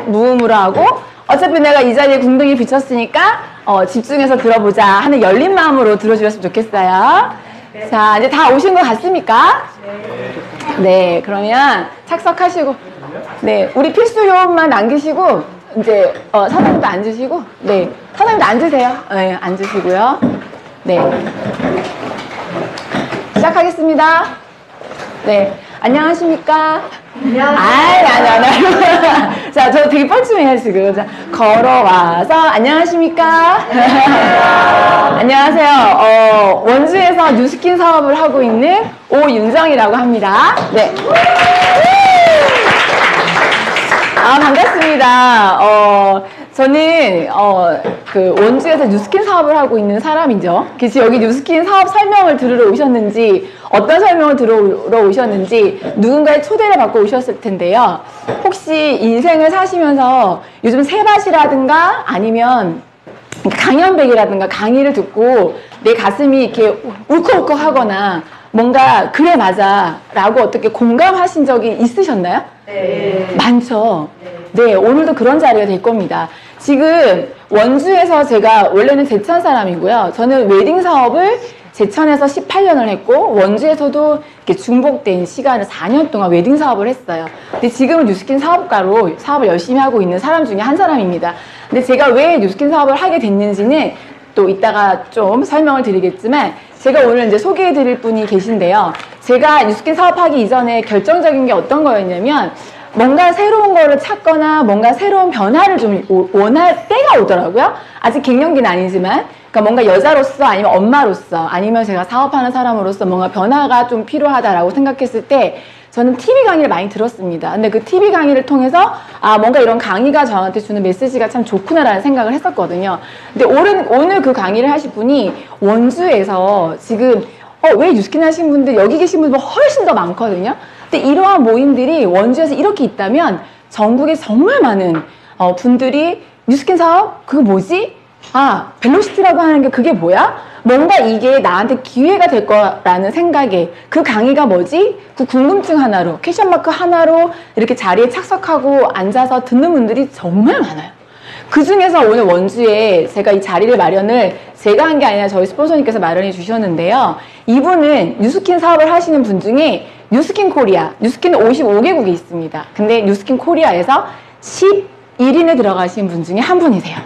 무음으로 하고 어차피 내가 이 자리에 궁둥이 비쳤으니까 집중해서 들어보자 하는 열린 마음으로 들어주셨으면 좋겠어요. 자, 이제 다 오신 것 같습니까? 네, 그러면 착석하시고, 네, 우리 필수 요원만 남기시고, 이제 사장님도 앉으시고, 네, 사장님도 앉으세요. 네, 앉으시고요. 네, 시작하겠습니다. 네, 안녕하십니까? 아니. 자, 저 되게 뻘쭘해요, 지금. 자, 걸어와서, 안녕하십니까? 안녕하세요. 원주에서 뉴스킨 사업을 하고 있는 오윤정이라고 합니다. 네. 반갑습니다. 저는 그 원주에서 뉴스킨 사업을 하고 있는 사람이죠. 그래서 여기 뉴스킨 사업 설명을 들으러 오셨는지, 어떤 설명을 들으러 오셨는지 누군가의 초대를 받고 오셨을 텐데요. 혹시 인생을 사시면서 요즘 세밭이라든가 아니면 강연백이라든가 강의를 듣고 내 가슴이 이렇게 울컥울컥 하거나 뭔가 그래 맞아 라고 어떻게 공감하신 적이 있으셨나요? 네. 많죠. 네, 오늘도 그런 자리가 될 겁니다. 지금 원주에서 제가 원래는 제천 사람이고요. 저는 웨딩 사업을 제천에서 18년을 했고 원주에서도 이렇게 중복된 시간을 4년 동안 웨딩 사업을 했어요. 근데 지금은 뉴스킨 사업가로 사업을 열심히 하고 있는 사람 중에 한 사람입니다. 근데 제가 왜 뉴스킨 사업을 하게 됐는지는 또 이따가 좀 설명을 드리겠지만 제가 오늘 이제 소개해 드릴 분이 계신데요. 제가 뉴스킨 사업하기 이전에 결정적인 게 어떤 거였냐면 뭔가 새로운 거를 찾거나 뭔가 새로운 변화를 좀 원할 때가 오더라고요. 아직 갱년기는 아니지만 그러니까 뭔가 여자로서 아니면 엄마로서 아니면 제가 사업하는 사람으로서 뭔가 변화가 좀 필요하다라고 생각했을 때 저는 TV 강의를 많이 들었습니다. 근데 그 TV 강의를 통해서 뭔가 이런 강의가 저한테 주는 메시지가 참 좋구나라는 생각을 했었거든요. 근데 오늘 그 강의를 하실 분이 원주에서 지금 왜 뉴스킨 하신 분들 여기 계신 분들 훨씬 더 많거든요. 근데 이러한 모임들이 원주에서 이렇게 있다면 전국에 정말 많은 분들이 뉴스킨 사업? 그거 뭐지? 벨로시티라고 하는 게 그게 뭐야? 뭔가 이게 나한테 기회가 될 거라는 생각에 그 강의가 뭐지? 그 궁금증 하나로 퀘션마크 하나로 이렇게 자리에 착석하고 앉아서 듣는 분들이 정말 많아요. 그 중에서 오늘 원주에 제가 이 자리를 마련을 제가 한 게 아니라 저희 스폰서님께서 마련해 주셨는데요. 이분은 뉴스킨 사업을 하시는 분 중에 뉴스킨 코리아, 뉴스킨은 55개국에 있습니다. 근데 뉴스킨 코리아에서 11인에 들어가신 분 중에 한 분이세요.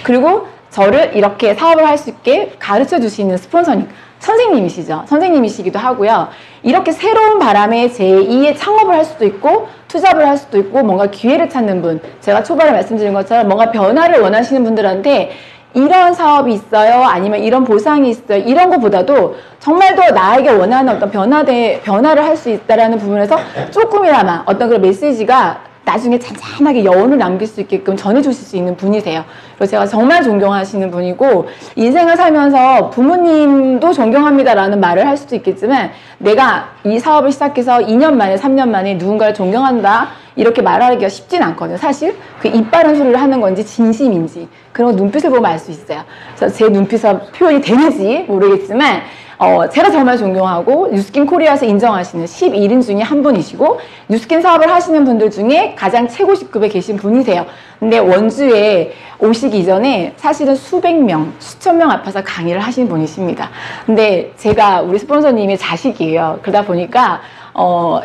그리고 저를 이렇게 사업을 할 수 있게 가르쳐 주시는 스폰서님, 선생님이시죠. 선생님이시기도 하고요. 이렇게 새로운 바람에 제2의 창업을 할 수도 있고 투잡을 할 수도 있고 뭔가 기회를 찾는 분, 제가 초반에 말씀드린 것처럼 뭔가 변화를 원하시는 분들한테 이런 사업이 있어요, 아니면 이런 보상이 있어요, 이런 것보다도 정말 더 나에게 원하는 어떤 변화를 할 수 있다라는 부분에서 조금이나마 어떤 그런 메시지가 나중에 잔잔하게 여운을 남길 수 있게끔 전해주실 수 있는 분이세요. 그래서 제가 정말 존경하시는 분이고, 인생을 살면서 부모님도 존경합니다라는 말을 할 수도 있겠지만 내가 이 사업을 시작해서 2년 만에 3년 만에 누군가를 존경한다 이렇게 말하기가 쉽진 않거든요. 사실 그 입 바른 소리를 하는 건지 진심인지 그런 거 눈빛을 보면 알 수 있어요. 그래서 제 눈빛에서 표현이 되는지 모르겠지만 제가 정말 존경하고 뉴스킨 코리아에서 인정하시는 11인 중에 한 분이시고 뉴스킨 사업을 하시는 분들 중에 가장 최고 직급에 계신 분이세요. 근데 원주에 오시기 이전에 사실은 수백 명, 수천 명 앞에서 강의를 하신 분이십니다. 근데 제가 우리 스폰서님의 자식이에요. 그러다 보니까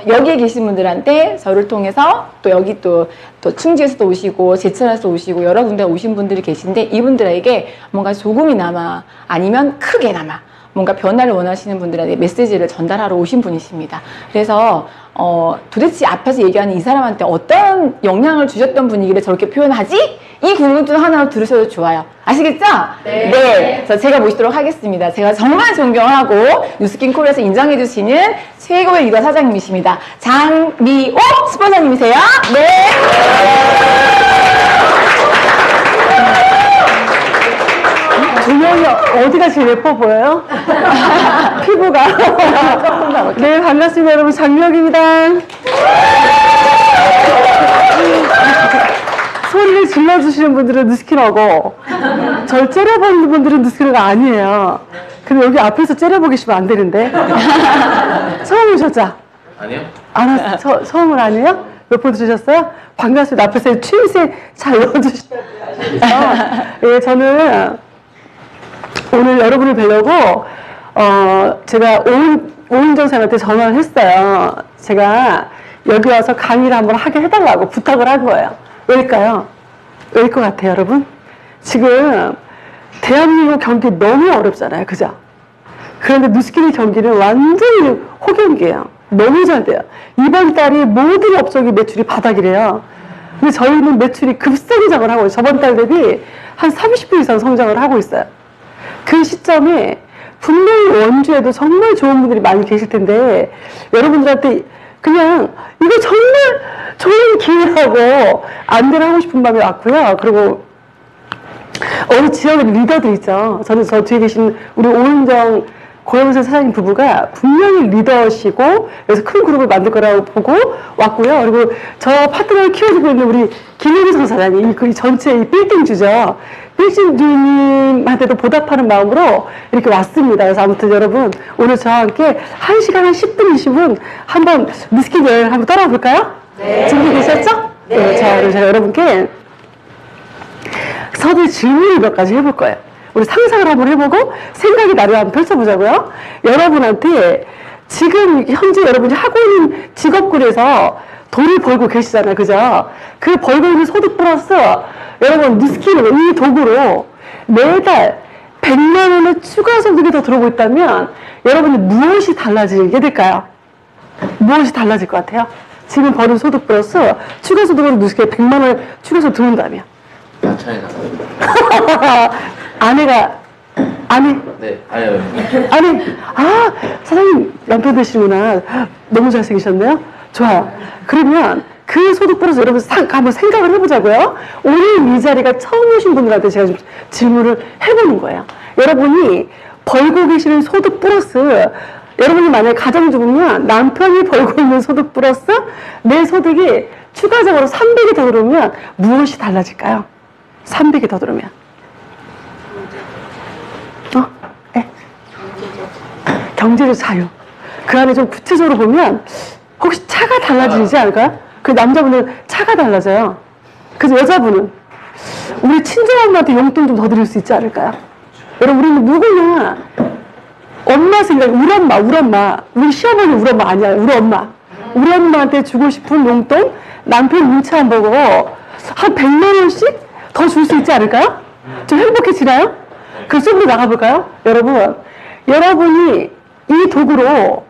여기에 계신 분들한테 저를 통해서 또 여기 또 충주에서도 오시고 제천에서 오시고 여러 군데 오신 분들이 계신데 이분들에게 뭔가 조금이나마 아니면 크게나마 뭔가 변화를 원하시는 분들에게 메시지를 전달하러 오신 분이십니다. 그래서 도대체 앞에서 얘기하는 이 사람한테 어떤 영향을 주셨던 분이길래 저렇게 표현하지? 이 궁금증 하나 들으셔도 좋아요. 아시겠죠? 네. 그래서 제가 모시도록 하겠습니다. 제가 정말 존경하고 뉴스킨 코리아에서 인정해주시는 최고의 육아 사장님이십니다. 장미옥 스폰서님이세요. 네. 두 명이 어디가 제일 예뻐 보여요? 피부가. 네, 반갑습니다. 여러분, 장미옥입니다. 소리를 질러주시는 분들은 뉴스킨하고 절 째려보는 분들은 뉴스킨하고 아니에요. 근데 여기 앞에서 째려보고 계시면 안 되는데. 처음 오셨죠? 아니요. 처음은 아니에요? 몇 분 들으셨어요? 반갑습니다. 앞에서 추임새 잘 넣어주시면 예, 저는 오늘 여러분을 뵈려고 제가 오은정 선생님한테 전화를 했어요. 제가 여기 와서 강의를 한번 하게 해달라고 부탁을 한 거예요. 왜일까요? 왜일 것 같아요, 여러분? 지금 대한민국 경기 너무 어렵잖아요, 그죠? 그런데 누스키니 경기는 완전히 호경기예요. 너무 잘 돼요. 이번 달이 모든 업종이 매출이 바닥이래요. 근데 저희는 매출이 급성장을 하고 있어요. 저번 달 대비 한 30% 이상 성장을 하고 있어요. 그 시점에 분명히 원주에도 정말 좋은 분들이 많이 계실 텐데 여러분들한테 그냥 이거 정말 좋은 기회라고 안내를 하고 싶은 마음이 왔고요. 그리고 어느 지역의 리더들 있죠. 저는 저 뒤에 계신 우리 오은정 고영선 사장님 부부가 분명히 리더시고 그래서 큰 그룹을 만들 거라고 보고 왔고요. 그리고 저 파트너를 키워주고 있는 우리 김혜성 사장님, 이 전체 이 빌딩주죠. 빌딩주님한테도 보답하는 마음으로 이렇게 왔습니다. 그래서 아무튼 여러분 오늘 저와 함께 1시간 한 10분, 20분 한번 누스키니 여행을 한번 떠나볼까요? 네. 준비되셨죠? 네. 자, 그럼 제가 여러분께 서두에 질문을 몇 가지 해볼 거예요. 우리 상상을 한번 해보고 생각이 나를 한번 펼쳐보자고요. 여러분한테 지금 현재 여러분이 하고 있는 직업군에서 돈을 벌고 계시잖아요. 그죠? 그 벌고 있는 소득 플러스 여러분 누스키니 이 도구로 매달 100만 원의 추가 소득이 더 들어오고 있다면 여러분이 무엇이 달라지게 될까요? 무엇이 달라질 것 같아요? 지금 버는 소득 플러스 추가 소득으로 누스키니 100만 원 추가 소득 들어온다면 차이 나요. 아내? 네, 아니요. 아니, 사장님 남편 되시구나. 너무 잘생기셨네요. 좋아요. 그러면 그 소득 플러스 여러분 한번 생각을 해보자고요. 오늘 이 자리가 처음 오신 분들한테 제가 좀 질문을 해보는 거예요. 여러분이 벌고 계시는 소득 플러스 여러분이 만약에 가정주부면 남편이 벌고 있는 소득 플러스 내 소득이 추가적으로 300이 더 들어오면 무엇이 달라질까요? 300이 더 들어오면 네. 경제적 자유. 그 안에 좀 구체적으로 보면 혹시 차가 달라지지 않을까요? 그 남자분은 차가 달라져요. 그래서 여자분은 우리 친정엄마한테 용돈 좀 더 드릴 수 있지 않을까요? 여러분 우리는 누구나 엄마 생각, 우리 엄마, 우리 시어머니 우리 엄마 아니야. 우리 엄마한테 주고 싶은 용돈 남편 눈치 안 보고 한 100만 원씩 더 줄 수 있지 않을까요? 좀 행복해지나요? 그럼 속으로 나가볼까요? 여러분이 이 도구로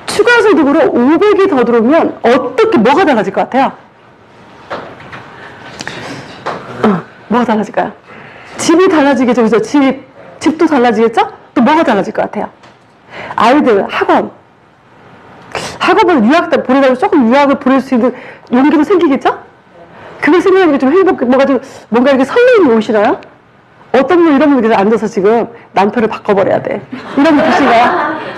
추가 소득으로 500이 더 들어오면 어떻게 뭐가 달라질 것 같아요? 뭐가 달라질까요? 집이 달라지겠죠, 그죠? 집도 달라지겠죠? 또 뭐가 달라질 것 같아요? 아이들 학원을 유학 보내다가 조금 유학을 보낼 수 있는 용기도 생기겠죠? 그걸 생각하니까 좀 뭔가 이렇게 설레임이 오시나요? 어떤 분 이런 분께서 앉아서 지금 남편을 바꿔버려야 돼. 이런 분 계신가요?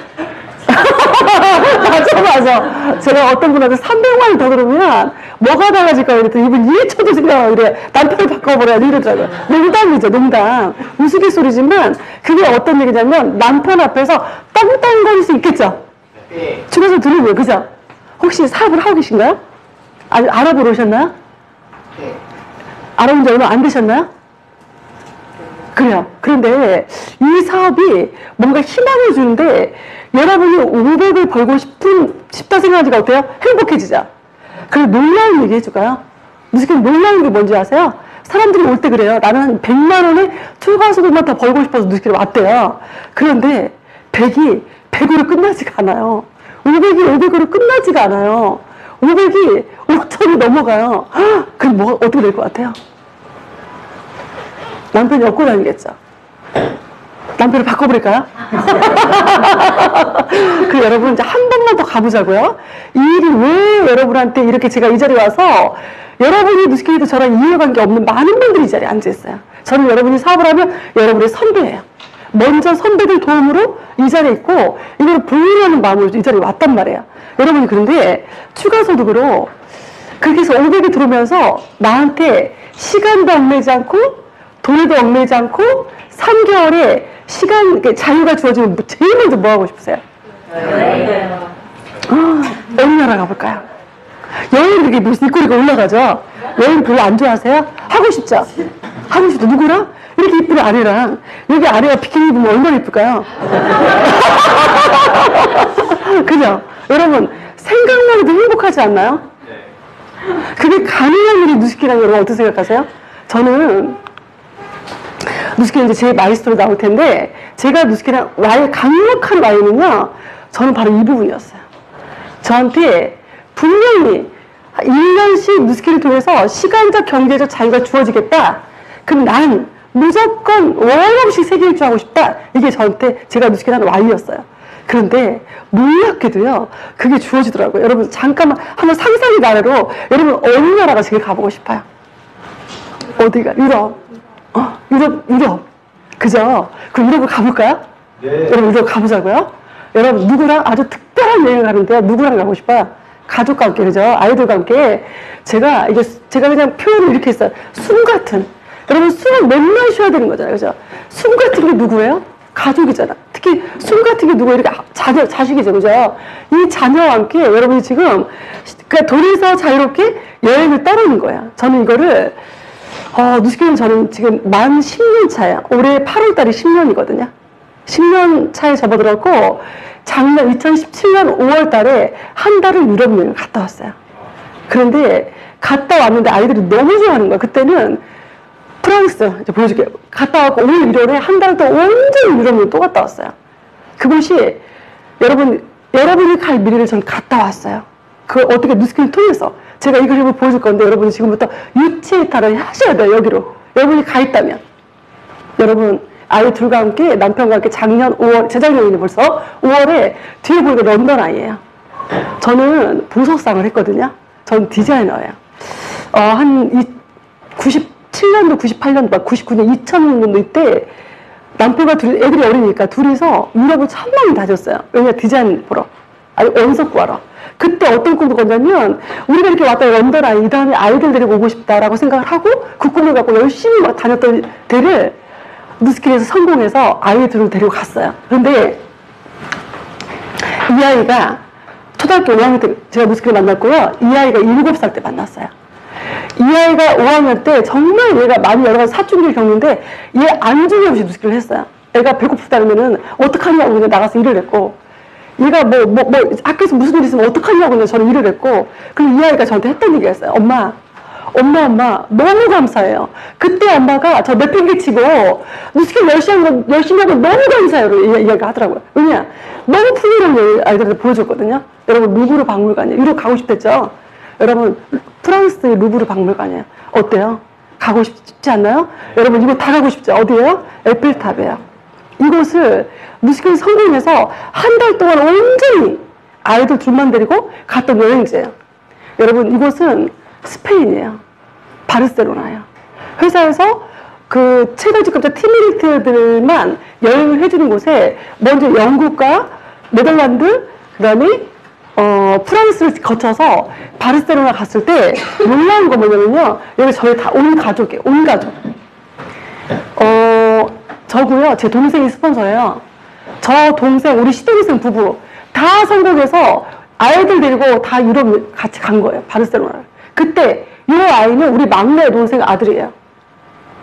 맞아. 제가 어떤 분한테 300만 원 더 들으면 뭐가 달라질까요? 그랬더니 이분 1초도 생각하고 이래. 남편을 바꿔버려야 돼. 이러더라고요. 농담이죠, 농담. 우스갯소리지만 그게 어떤 얘기냐면 남편 앞에서 떵떵거릴 수 있겠죠? 네. 주변에서 들으고요, 그죠? 혹시 사업을 하고 계신가요? 알아보러 오셨나요? 네. 알아본 지 얼마 안 되셨나요? 그래요. 그런데 이 사업이 뭔가 희망을 주는데 여러분이 500을 벌고 싶다 생각하니까 어때요? 행복해지죠? 그리고 놀라운 얘기 해줄까요? 무슨 놀라운 게 뭔지 아세요? 사람들이 올 때 그래요. 나는 100만 원의 추가 소득만 더 벌고 싶어서 누스키니 왔대요. 그런데 100이 100으로 끝나지가 않아요. 500이 500으로 끝나지가 않아요. 500이 5천이 넘어가요. 그럼 어떻게 될 것 같아요? 남편이 얻고 다니겠죠. 남편을 바꿔버릴까요? 그 여러분 이제 한 번만 더 가보자고요. 이 일이 왜 여러분한테 이렇게 제가 이 자리에 와서 여러분이 누스키니도 저랑 이해관계 없는 많은 분들이 이 자리에 앉아있어요. 저는 여러분이 사업을 하면 여러분의 선배예요. 먼저 선배들 도움으로 이 자리에 있고 이걸 보유하는 마음으로 이 자리에 왔단 말이에요. 여러분이 그런데 추가 소득으로 그렇게 해서 500이 들어오면서 나한테 시간도 얽매지 않고 돈에도 얽매지 않고 3개월에 자유가 주어지면 제일 먼저 뭐 하고 싶으세요? 어느 나라 가볼까요? 여행 이렇게 무슨 입꼬리가 올라가죠? 여행 별로 안 좋아하세요? 하고 싶죠? 하고 싶죠? 누구랑? 이렇게 이쁜 아내랑. 여기 아내가 비키니 입으면 얼마나 이쁠까요? 그죠? 여러분, 생각만 해도 행복하지 않나요? 그게 가능한 일이 누스키라는 여러분 어떻게 생각하세요? 저는 누스키는 이제 제 마이스터로 나올 텐데 제가 누스키랑 와인 강력한 와인은요 저는 바로 이 부분이었어요. 저한테 분명히 1년씩 누스키를 통해서 시간적 경제적 자유가 주어지겠다. 그럼 난 무조건 월 없이 세계 일주하고 싶다. 이게 저한테 제가 누스키를 하는 와인이었어요. 그런데 놀랍게도요 그게 주어지더라고요. 여러분 잠깐만 한번 상상의 나라로 여러분 어느 나라가 제일 가보고 싶어요? 어디가? 유럽. 유럽. 그죠? 그럼 유럽을 가볼까요? 네. 여러분 유럽 가보자고요? 여러분 누구랑 아주 특별한 여행을 가는데요. 누구랑 가고 싶어요? 가족과 함께, 그죠? 아이들과 함께. 제가 그냥 표현을 이렇게 했어요. 숨 같은. 여러분 숨을 맨날 쉬어야 되는 거잖아요. 그죠? 숨 같은 게 누구예요? 가족이잖아. 특히 숨 같은 게 누구예요? 이렇게 자식이죠. 그죠? 이 자녀와 함께 여러분이 지금 그냥 둘이서 자유롭게 여행을 떠나는 거야. 저는 이거를 누스키는 저는 지금 만 10년 차야. 올해 8월 달이 10년이거든요. 10년 차에 접어들었고, 작년 2017년 5월 달에 한 달을 유럽 여행을 갔다 왔어요. 그런데 갔다 왔는데 아이들이 너무 좋아하는 거야. 그때는 프랑스, 이제 보여줄게요. 갔다 왔고, 올 1월에 한 달 동안 완전히 유럽 여행 또 갔다 왔어요. 그것이 여러분이 갈 미래를 저는 갔다 왔어요. 그걸 어떻게 누스키를 통해서. 제가 이 그림을 보여줄 건데 여러분이 지금부터 유치이탈을 하셔야 돼요. 여기로. 여러분이 가 있다면. 여러분 아이 둘과 함께 남편과 함께 작년 5월 재작년이네 벌써 5월에 뒤에 보니까 런던 아이예요. 저는 보석상을 했거든요. 전 디자이너예요. 한 97년도 98년도 막 99년 2000년도 이때 남편과 애들이 어리니까 둘이서 유럽을 천만이 다녔어요. 왜냐 디자인 보러. 아니 원석 구하러. 그때 어떤 꿈을 꿨냐면 우리가 이렇게 왔다 런던 아이 이 다음에 아이들 데리고 오고 싶다라고 생각을 하고 그 꿈을 갖고 열심히 막 다녔던 데를 누스키에서 성공해서 아이들을 데리고 갔어요. 그런데 이 아이가 초등학교 5학년 때 제가 누스키를 만났고요. 이 아이가 7살 때 만났어요. 이 아이가 5학년 때 정말 얘가 많이 여러 가지 사춘기를 겪는데 얘 안중에 없이 누스키를 했어요. 애가 배고프다면은 어떡하냐고 그냥 나가서 일을 했고 얘가 학교에서 무슨 일 있으면 어떡하냐고 그냥 저는 일을 했고 그리고 이 아이가 저한테 했던 얘기가 있어요. 엄마 너무 감사해요. 그때 엄마가 저 내팽개치고 누스키 열심히 하고 너무 감사해요. 이야기가 하더라고요. 왜냐 너무 풍요로운 아이들한테 보여줬거든요. 여러분 루브르 박물관이에요. 유럽 가고 싶댔죠? 여러분 프랑스의 루브르 박물관이에요. 어때요? 가고 싶지 않나요? 여러분 이거 다 가고 싶죠? 어디예요? 에펠탑이에요. 이곳을 누스키를 성공해서 한 달 동안 온전히 아이들 둘만 데리고 갔던 여행지예요. 여러분 이곳은 스페인이에요. 바르셀로나예요. 회사에서 그 최고 직급자 팀리더들만 여행을 해주는 곳에 먼저 영국과 네덜란드 그다음에 프랑스를 거쳐서 바르셀로나 갔을 때 놀라운 거 뭐냐면요. 여기 저희 다 온 가족이에요. 온 가족. 저고요. 제 동생이 스폰서예요. 저 동생, 우리 시동생 부부 다 성공해서 아이들 데리고 다 유럽 같이 간 거예요. 바르셀로나를. 그때 이 아이는 우리 막내 동생 아들이에요.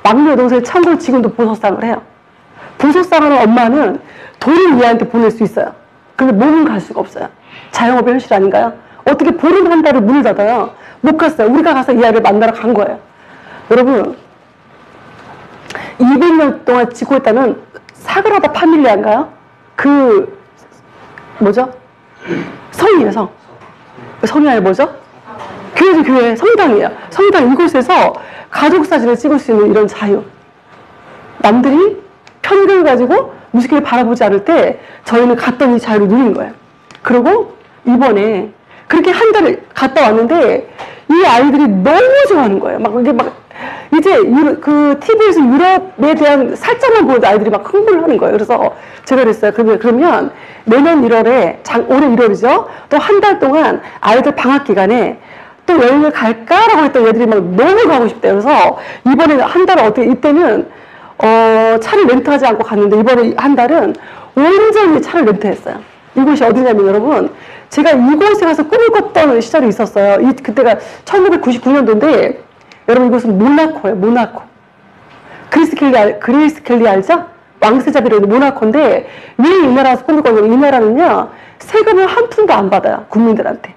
막내 동생이 참고로 지금도 보석상을 해요. 보석상을 하는 엄마는 돈을 이 아이한테 보낼 수 있어요. 근데 몸은 갈 수가 없어요. 자영업의 현실 아닌가요? 어떻게 보름 한 달을 문을 닫아요? 못 갔어요. 우리가 가서 이 아이를 만나러 간 거예요. 여러분 200년 동안 짓고 있다는 사그라다 파밀리아인가요? 뭐죠? 성이에요, 성. 성이 아니라 뭐죠? 교회죠, 교회. 성당이에요. 성당 이곳에서 가족 사진을 찍을 수 있는 이런 자유. 남들이 편견을 가지고 무식하게 바라보지 않을 때 저희는 갔던 이 자유를 누린 거예요. 그리고 이번에 그렇게 한 달을 갔다 왔는데 이 아이들이 너무 좋아하는 거예요. 이제 그 TV에서 유럽에 대한 살짝만 보여도 아이들이 막 흥분을 하는 거예요. 그래서 제가 그랬어요. 그러면 내년 1월에, 올해 1월이죠. 또 한 달 동안 아이들 방학 기간에 또 여행을 갈까라고 했더니 얘들이 막 너무 가고 싶대요. 그래서 이번에 한 달은 이때는 차를 렌트하지 않고 갔는데 이번에 한 달은 온전히 차를 렌트했어요. 이곳이 어디냐면 여러분 제가 이곳에 가서 꿈을 꿨던 시절이 있었어요. 그때가 1999년도인데, 여러분 이곳은 모나코예요, 모나코. 그레이스 켈리 알죠? 왕세자비로 모나코인데, 왜 이 나라에서 꿈을 꿨냐면, 이 나라는요, 세금을 한 푼도 안 받아요, 국민들한테.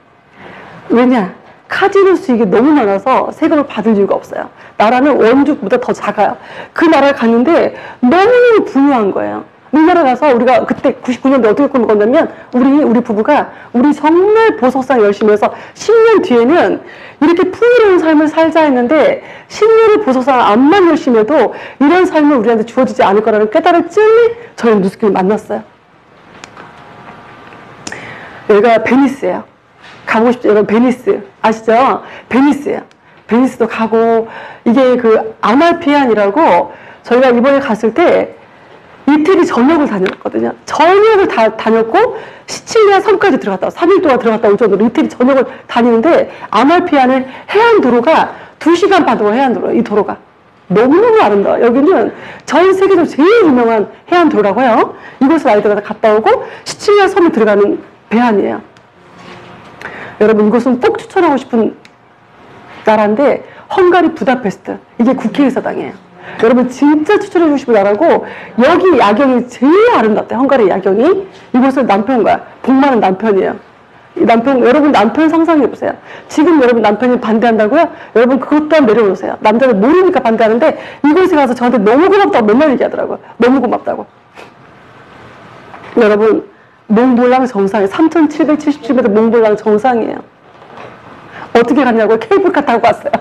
왜냐? 카지노 수익이 너무 많아서 세금을 받을 이유가 없어요. 나라는 원주보다 더 작아요. 그 나라에 갔는데 너무너무 분유한 거예요. 우리나라 가서 우리가 그때 99년도에 어떻게 꿈을 꿨냐면 우리 부부가 우리 정말 보석상 열심히 해서 10년 뒤에는 이렇게 풍요로운 삶을 살자 했는데 10년을 보석상 암만 열심히 해도 이런 삶은 우리한테 주어지지 않을 거라는 깨달을 찔리 저희 누스키를 만났어요. 여기가 베니스예요. 가보고 싶죠? 여러분 베니스 아시죠? 베니스예요. 베니스도 가고 이게 그 아말피안이라고 저희가 이번에 갔을 때 이태리 전역을 다녔거든요. 전역을 다 다녔고 시칠리아 섬까지 들어갔다 3일 동안 들어갔다 올 정도로 이태리 전역을 다니는데 아말피안을 해안도로가 2시간 반 동안 해안도로 이 도로가 너무너무 아름다워요. 여기는 전 세계적으로 제일 유명한 해안도로라고 해요. 이곳을 아이들과 갔다 오고 시칠리아 섬에 들어가는 배안이에요. 여러분 이곳은 꼭 추천하고 싶은 나라인데 헝가리 부다페스트 이게 국회의사당이에요. 여러분 진짜 추천해주고 싶은 나라고 여기 야경이 제일 아름답대. 헝가리 야경이. 이곳은 남편과 복 많은 남편이에요. 여러분 남편 상상해보세요. 지금 여러분 남편이 반대한다고요? 여러분 그것 또한 내려놓으세요. 남자는 모르니까 반대하는데 이곳에 가서 저한테 너무 고맙다고 맨날 얘기하더라고요. 너무 고맙다고. 여러분 몽블랑 정상에 3,777m 몽블랑 정상이에요. 어떻게 갔냐고요? 케이블카 타고 왔어요.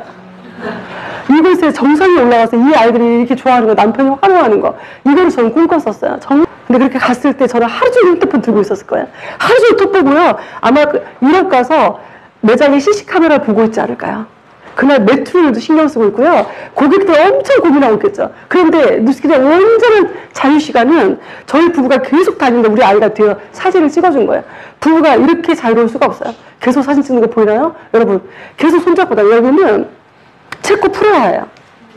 이곳에 정상에 올라가서 이 아이들이 이렇게 좋아하는 거, 남편이 환호하는 거, 이거를 저는 꿈꿨었어요. 근데 그렇게 갔을 때 저는 하루 종일 핸드폰 들고 있었을 거예요. 하루 종일 톡 보고요. 아마 유럽 가서 매장에 CC 카메라 보고 있지 않을까요? 그날 매출도 신경 쓰고 있고요. 고객들 엄청 고민하고 있겠죠. 그런데 누스키의 온전한 자유시간은 저희 부부가 계속 다니는데 우리 아이가 뒤에 사진을 찍어준 거예요. 부부가 이렇게 자유로울 수가 없어요. 계속 사진 찍는 거 보이나요? 여러분 계속 손잡고 다녀요. 여기는 체코 프라하예요.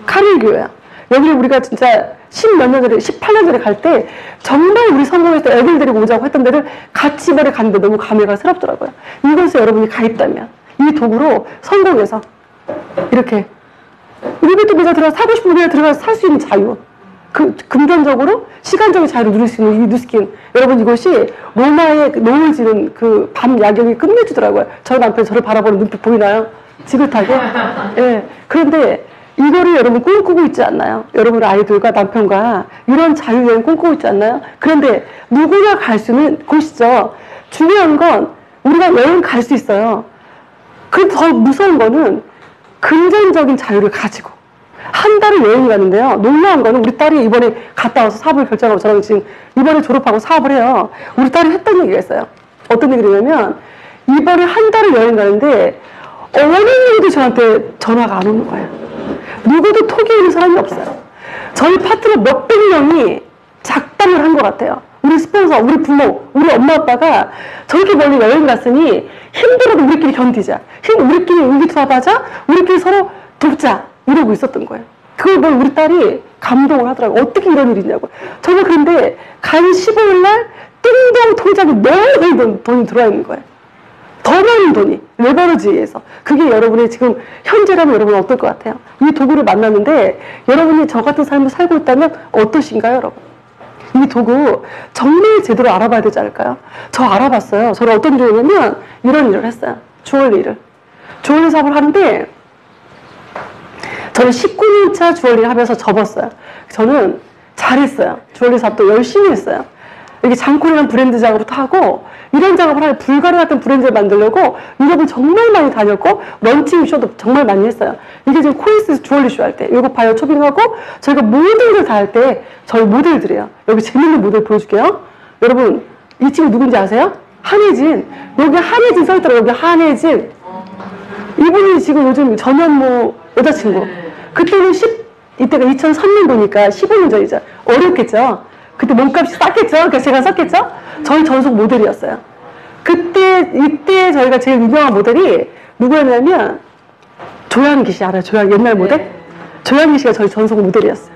카릴교예요. 여기를 우리가 진짜 10몇 년 전에 18년 전에 갈 때 정말 우리 성공해서 애들 데리고 오자고 했던 데를 같이 이번에 갔는데 너무 감회가 새롭더라고요. 이곳에 여러분이 가 있다면 이 도구로 성공해서 이렇게 리베토 비자 들어가서 사고 싶은 분야 들어가서 살 수 있는 자유, 금전적으로 시간적인 자유를 누릴 수 있는 이 누스킨. 여러분 이곳이 로마의 노을 지는 그 밤 야경이 끝내주더라고요. 저희 남편이 저를 바라보는 눈빛 보이나요? 지긋하게. 예. 그런데 이거를 여러분 꿈꾸고 있지 않나요? 여러분 아이들과 남편과 이런 자유여행 꿈꾸고 있지 않나요? 그런데 누구나 갈 수 있는 곳이죠. 중요한 건 우리가 여행 갈 수 있어요. 그 더 무서운 거는 금전적인 자유를 가지고 한 달을 여행이 가는데요. 놀라운 거는 우리 딸이 이번에 갔다 와서 사업을 결정하고 저랑 지금 이번에 졸업하고 사업을 해요. 우리 딸이 했던 얘기가 있어요. 어떤 얘기냐면 이번에 한 달을 여행 가는데 어머님도 저한테 전화가 안 오는 거예요. 누구도 톡이 오는 사람이 없어요. 저희 파트너 몇백 명이 작담을 한 것 같아요. 우리 스폰서, 우리 부모, 우리 엄마 아빠가 저렇게 멀리 여행 갔으니 힘들어도 우리끼리 견디자. 우리끼리 의기투합하자. 우리끼리 서로 돕자. 이러고 있었던 거예요. 그걸 보고 우리 딸이 감동을 하더라고요. 어떻게 이런 일이 있냐고. 저는 그런데 간 15일 날 띵동 통장에 너무 많은 돈이 들어와 있는 거예요. 더 많은 돈이 레버리지에 의해서. 그게 여러분의 지금 현재라면 여러분 어떨 것 같아요? 이 도구를 만났는데 여러분이 저 같은 삶을 살고 있다면 어떠신가요, 여러분? 이 도구 정말 제대로 알아봐야 되지 않을까요? 저 알아봤어요. 저는 어떤 일을 했냐면 이런 일을 했어요. 주얼리 일을. 주얼리 사업을 하는데 저는 19년차 주얼리를 하면서 접었어요. 저는 잘했어요. 주얼리 사업도 열심히 했어요. 이게 장콜이라는 브랜드 작업부터 하고 이런 작업을 하면 불가리 같은 브랜드를 만들려고 유럽을 정말 많이 다녔고 런칭 쇼도 정말 많이 했어요. 이게 지금 코이스 주얼리 쇼 할 때 이거 바이오 초빙하고 저희가 모든 걸 다 할 때 저희 모델들이에요. 여기 재밌는 모델 보여줄게요. 여러분 이 친구 누군지 아세요? 한혜진. 여기 한혜진 써있더라고요. 여기 한혜진. 이분이 지금 요즘 전현무 여자친구. 그때는 이때가 2003년도니까 15년 전이죠. 어렵겠죠. 그때 몸값이 쌌겠죠. 그러니까 제가 썼겠죠. 저희 전속 모델이었어요. 이때 저희가 제일 유명한 모델이 누구였냐면 조양기 씨 알아요? 옛날 모델? 네. 조양기 씨가 저희 전속 모델이었어요.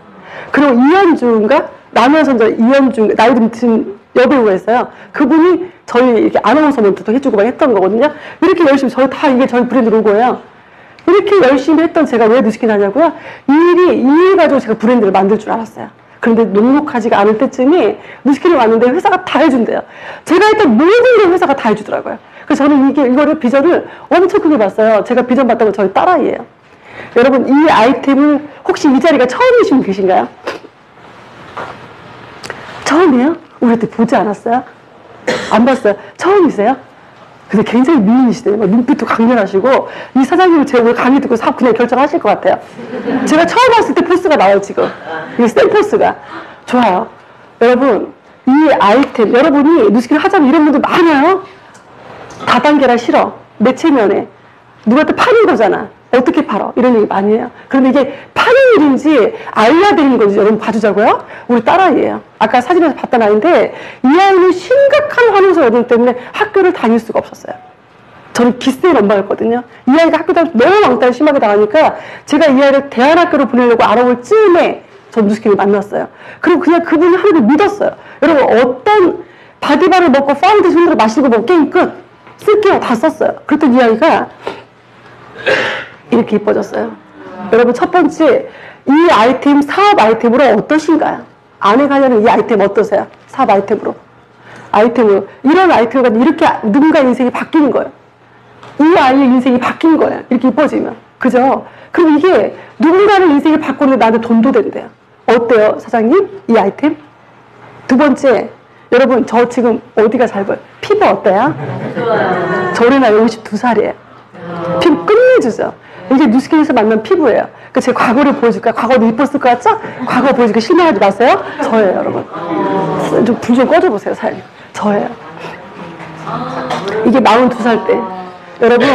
그리고 이현주인가? 남현선자 이현주 나이 좀 든 여배우가 있어요. 그분이 저희 이렇게 아나운서 멘트도 해주고 막 했던 거거든요. 이렇게 열심히 저희 다 이게 저희 브랜드 로고예요. 이렇게 열심히 했던 제가 왜 누스킨 하냐고요? 이 일 가지고 제가 브랜드를 만들 줄 알았어요. 그런데 녹록하지가 않을 때쯤에 누스킨이 왔는데 회사가 다 해준대요. 제가 했던 모든 걸 회사가 다 해주더라고요. 그래서 저는 이거를 비전을 엄청 크게 봤어요. 제가 비전 봤다고 저희 딸아이예요. 여러분, 이 아이템을 혹시 이 자리가 처음이신 분 계신가요? 처음이에요? 우리 때 보지 않았어요? 안 봤어요? 처음이세요? 근데 굉장히 미인이시대요. 눈빛도 강렬하시고, 이 사장님을 제가 오늘 강의 듣고 사업 그냥 결정하실 것 같아요. 제가 처음 봤을 때 포스가 나와요, 지금. 이게 센 포스가. 좋아요. 여러분, 이 아이템, 여러분이 누스킨을 하자면 이런 분들 많아요? 다단계라 싫어. 내 체면에. 누구한테 파는 거잖아. 어떻게 팔어? 이런 얘기 많이 해요. 그런데 이게 파는 일인지 알려드리는 건지 여러분 봐주자고요. 우리 딸아이예요. 아까 사진에서 봤던 아이인데 이 아이는 심각한 환원소 여동 때문에 학교를 다닐 수가 없었어요. 저는 기스인 엄마였거든요. 이 아이가 학교 다닐 때 너무 왕따를 심하게 당하니까 제가 이 아이를 대안학교로 보내려고 알아볼 즈음에 전 누스킨을 만났어요. 그리고 그냥 그분이 하나를 믿었어요. 여러분 어떤 바디바를 먹고 파운데이션 손으로 마시고 먹고 게임 끝. 쓸게요. 다 썼어요. 그랬더니 이 아이가 이렇게 이뻐졌어요. 여러분 첫 번째 이 아이템 사업 아이템으로 어떠신가요? 아내가 하려는 이 아이템 어떠세요? 사업 아이템으로 이런 아이템을 가지고 이렇게 누군가의 인생이 바뀌는 거예요. 이 아이의 인생이 바뀐 거예요. 이렇게 이뻐지면 그죠? 그럼 이게 누군가의 인생이 바꾸는데 나한테 돈도 된대요. 어때요 사장님? 이 아이템? 두 번째 여러분 저 지금 어디가 잘 보여요? 피부 어때요? 저희 나이 52살이에요. 피부 끝내주죠. 이게 누스킨에서 만난 피부예요. 그러니까 제 과거를 보여줄까요? 과거도 이뻤을 것 같죠? 과거 보여주니까 실망하지 마세요. 저예요, 여러분. 좀 불 좀 꺼줘보세요, 사장님. 저예요. 이게 42살 때. 여러분,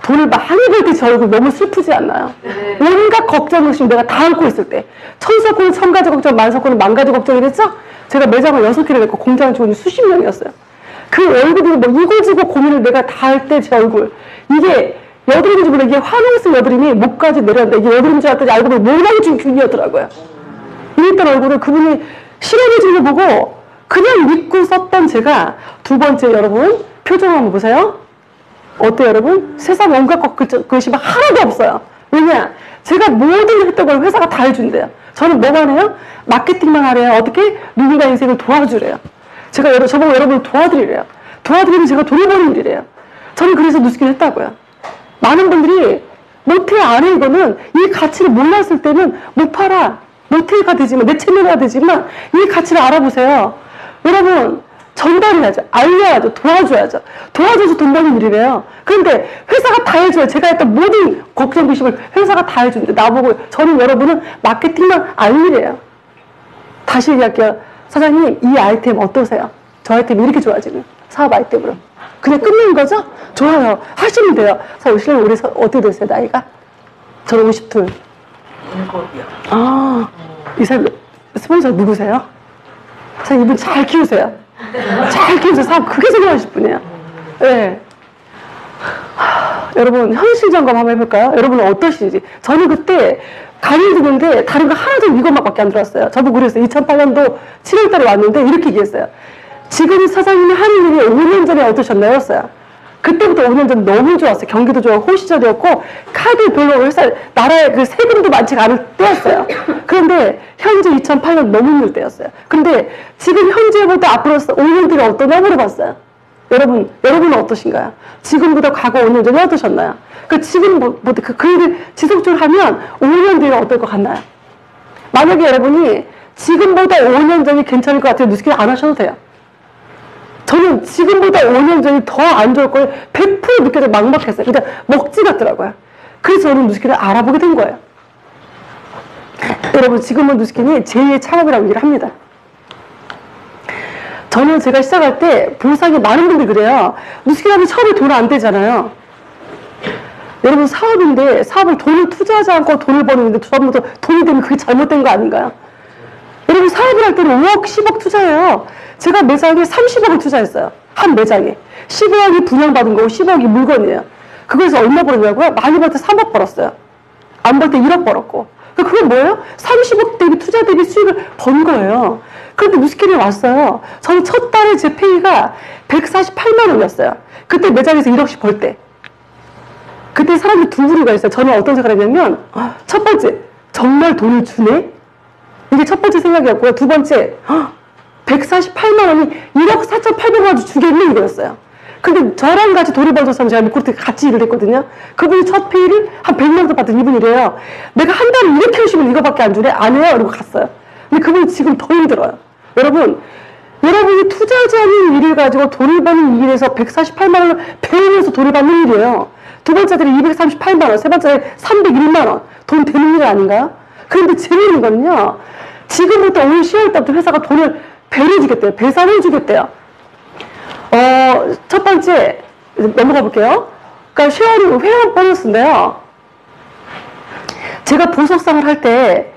돈을 많이 벌 때 저 얼굴 너무 슬프지 않나요? 온갖 걱정 없이 내가 다 안고 있을 때. 천석구는 천가지 걱정, 만석구는 만가지 걱정이랬죠? 제가 매장을 6개를 냈고 공장을 주고 수십 년이었어요. 그 얼굴이 뭐 이고지고 고민을 내가 다 할 때 제 얼굴. 이게 여드름인지 몰라 이게 화농성 여드름이 목까지 내려왔는데 이게 여드름인 줄 알았더니 알고 보면 모낭중 균이었더라고요. 이랬던 얼굴을 그분이 실험해주는 거 보고 그냥 믿고 썼던 제가 두 번째 여러분 표정 한번 보세요. 어때요 여러분? 세상 온갖 것이 막 하나도 없어요. 왜냐? 제가 모든 했던 걸 회사가 다 해준대요. 저는 뭐만 해요? 마케팅만 하래요. 어떻게? 누군가 인생을 도와주래요. 제가 저보고 여러분을 도와드리래요. 도와드리면 제가 돈을 버는 일이래요. 저는 그래서 누스킨 했다고요. 많은 분들이 못해 안 해 이거는 이 가치를 몰랐을 때는 못 팔아. 못해가 되지만 내 체면가 되지만 이 가치를 알아보세요. 여러분 전달해야죠. 알려야죠. 도와줘야죠. 도와줘서 돈 버는 일이래요. 그런데 회사가 다 해줘요. 제가 했던 모든 걱정 비심을 회사가 다 해주는데 나보고 저는 여러분은 마케팅만 알리래요. 다시 얘기할게요. 사장님 이 아이템 어떠세요? 저 아이템 이렇게 좋아지면 사업 아이템으로 그냥 끝내는 거죠? 좋아요. 하시면 돼요. 사실 우리 어떻게 되세요? 나이가? 저는 52. 아, 이 사람 스폰서 누구세요? 자, 이분 잘 키우세요. 잘 키우세요. 사업 크게 생각하실 분이에요. 네. 여러분 현실 점검 한번 해볼까요? 여러분은 어떠신지. 저는 그때 강의 듣는데 다른 거 하나도 이것만밖에 안 들었어요. 저보고 그랬어요. 2008년도 7월 달에 왔는데 이렇게 얘기했어요. 지금 사장님이 하는 일이 5년 전에 어떠셨나요? 였어요. 그때부터 5년 전 너무 좋았어요. 경기도 좋아 호시절이었고 카드 별로 회사 나라에 그 세금도 많지가 않을 때였어요. 그런데 현재 2008년 너무 힘들 때였어요. 근데 지금 현재보다 앞으로 5년 뒤가 어떠냐 물어봤어요. 여러분은 어떠신가요? 지금보다 과거 5년 전에 어떠셨나요? 그 지금 그 일을 지속적으로 하면 5년 뒤가 어떨 것 같나요? 만약에 여러분이 지금보다 5년 전이 괜찮을 것 같아요. 누스킨 안 하셔도 돼요. 저는 지금보다 5년 전이 더 안 좋을 걸 100% 느껴져 막막했어요. 그냥 먹지 같더라고요. 그래서 저는 누스킨을 알아보게 된 거예요. 여러분 지금은 누스킨이 제2의 창업이라고 얘기를 합니다. 저는 제가 시작할 때 보상이 많은 분들이 그래요. 누스킨 하면 처음에 돈 안 되잖아요. 여러분 사업인데 사업을 돈을 투자하지 않고 돈을 버는데 처음부터 돈이 되면 그게 잘못된 거 아닌가요? 여러분 사업을 할 때는 5억, 10억 투자해요. 제가 매장에 30억을 투자했어요. 한 매장에. 15억이 분양받은 거고 10억이 물건이에요. 그거에서 얼마 벌었냐고요? 많이 벌 때 3억 벌었어요. 안 벌 때 1억 벌었고. 그건 뭐예요? 30억 대비 투자 대비 수익을 번 거예요. 그런데 무스킬이 왔어요. 저는 첫 달에 제 페이가 148만 원이었어요. 그때 매장에서 1억씩 벌 때. 그때 사람들이 두 부류가 있어요. 저는 어떤 생각을 했냐면, 첫 번째, 정말 돈을 주네? 이게 첫 번째 생각이었고요. 두 번째, 148만 원이 1억 4,800만 주겠네? 이거였어요. 근데 저랑 같이 돈을 벌었으면 제가 그때 같이 일을 했거든요. 그분이 첫 페이를 한 100만 원 받은 이분이래요. 내가 한 달에 이렇게 열심히 이거밖에 안 주네? 안 해요. 이러고 갔어요. 근데 그분이 지금 더 힘들어요. 여러분이 투자하지 않은 일을 가지고 돈을 버는 일에서 148만 원을 배우면서 돈을 받는 일이에요. 두 번째들이 238만 원, 세 번째 301만 원. 돈 되는 일 아닌가요? 그런데 재미있는 거는요. 지금부터 올 10월 달부터 회사가 돈을 배를 주겠대요. 배상을 주겠대요. 첫 번째 넘어가 볼게요. 그러니까 회원 보너스인데요. 제가 보석상을 할 때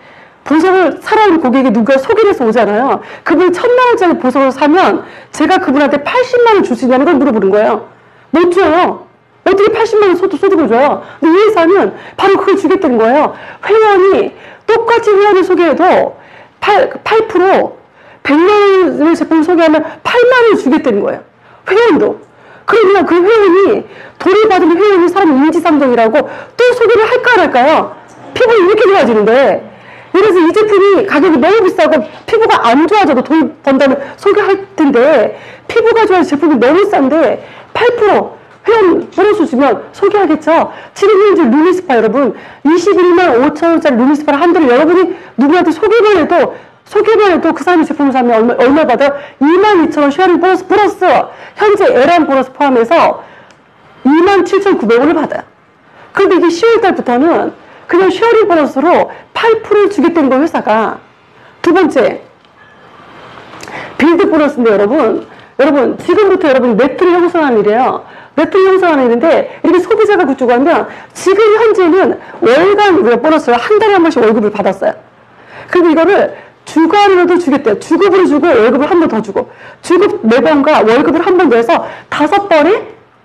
보석을 사러 온 고객이 누가 소개를 해서 오잖아요. 그분이 1,000만 원짜리 보석을 사면 제가 그분한테 80만 원 줄 수 있냐는 걸 물어보는 거예요. 못 줘요. 어떻게 80만 원 소득을 줘요? 근데 이 회사는 바로 그걸 주겠다는 거예요. 회원이 똑같이 회원을 소개해도 8% 100만 원의 제품을 소개하면 8만 원을 주겠다는 거예요. 회원도. 그러면 그 회원이 돈을 받으면 회원이 사람 인지상정이라고 또 소개를 할까 안 할까요? 피부는 이렇게 좋아지는데. 그래서 이 제품이 가격이 너무 비싸고 피부가 안 좋아져도 돈 번다면 소개할 텐데 피부가 좋아서 제품이 너무 싼데 8% 회원 보너스 주면 소개하겠죠. 지금 현재 루미스파 여러분 21만 5천 원짜리 루미스파를 한 달에 여러분이 누구한테 소개만 해도 그 사람이 제품을 사면 얼마 받아요? 22,000원 쉐어링 보너스 플러스 현재 에란 보너스 포함해서 27,900원을 받아요. 그런데 이게 10월 달부터는 그냥 쉐어링 보너스로 8%를 주겠다는 거예요, 회사가. 두 번째, 빌드 보너스인데 여러분, 지금부터 여러분이 매트를 형성하는 일이에요. 매트를 형성하는 일인데, 이렇게 소비자가 그쪽으로 하면, 지금 현재는 월간 보너스를 한 달에 한 번씩 월급을 받았어요. 그리고 이거를 주간으로도 주겠대요. 주급으로 주고, 월급을 한 번 더 주고, 주급 4번과 월급을 한 번 더 해서 5번에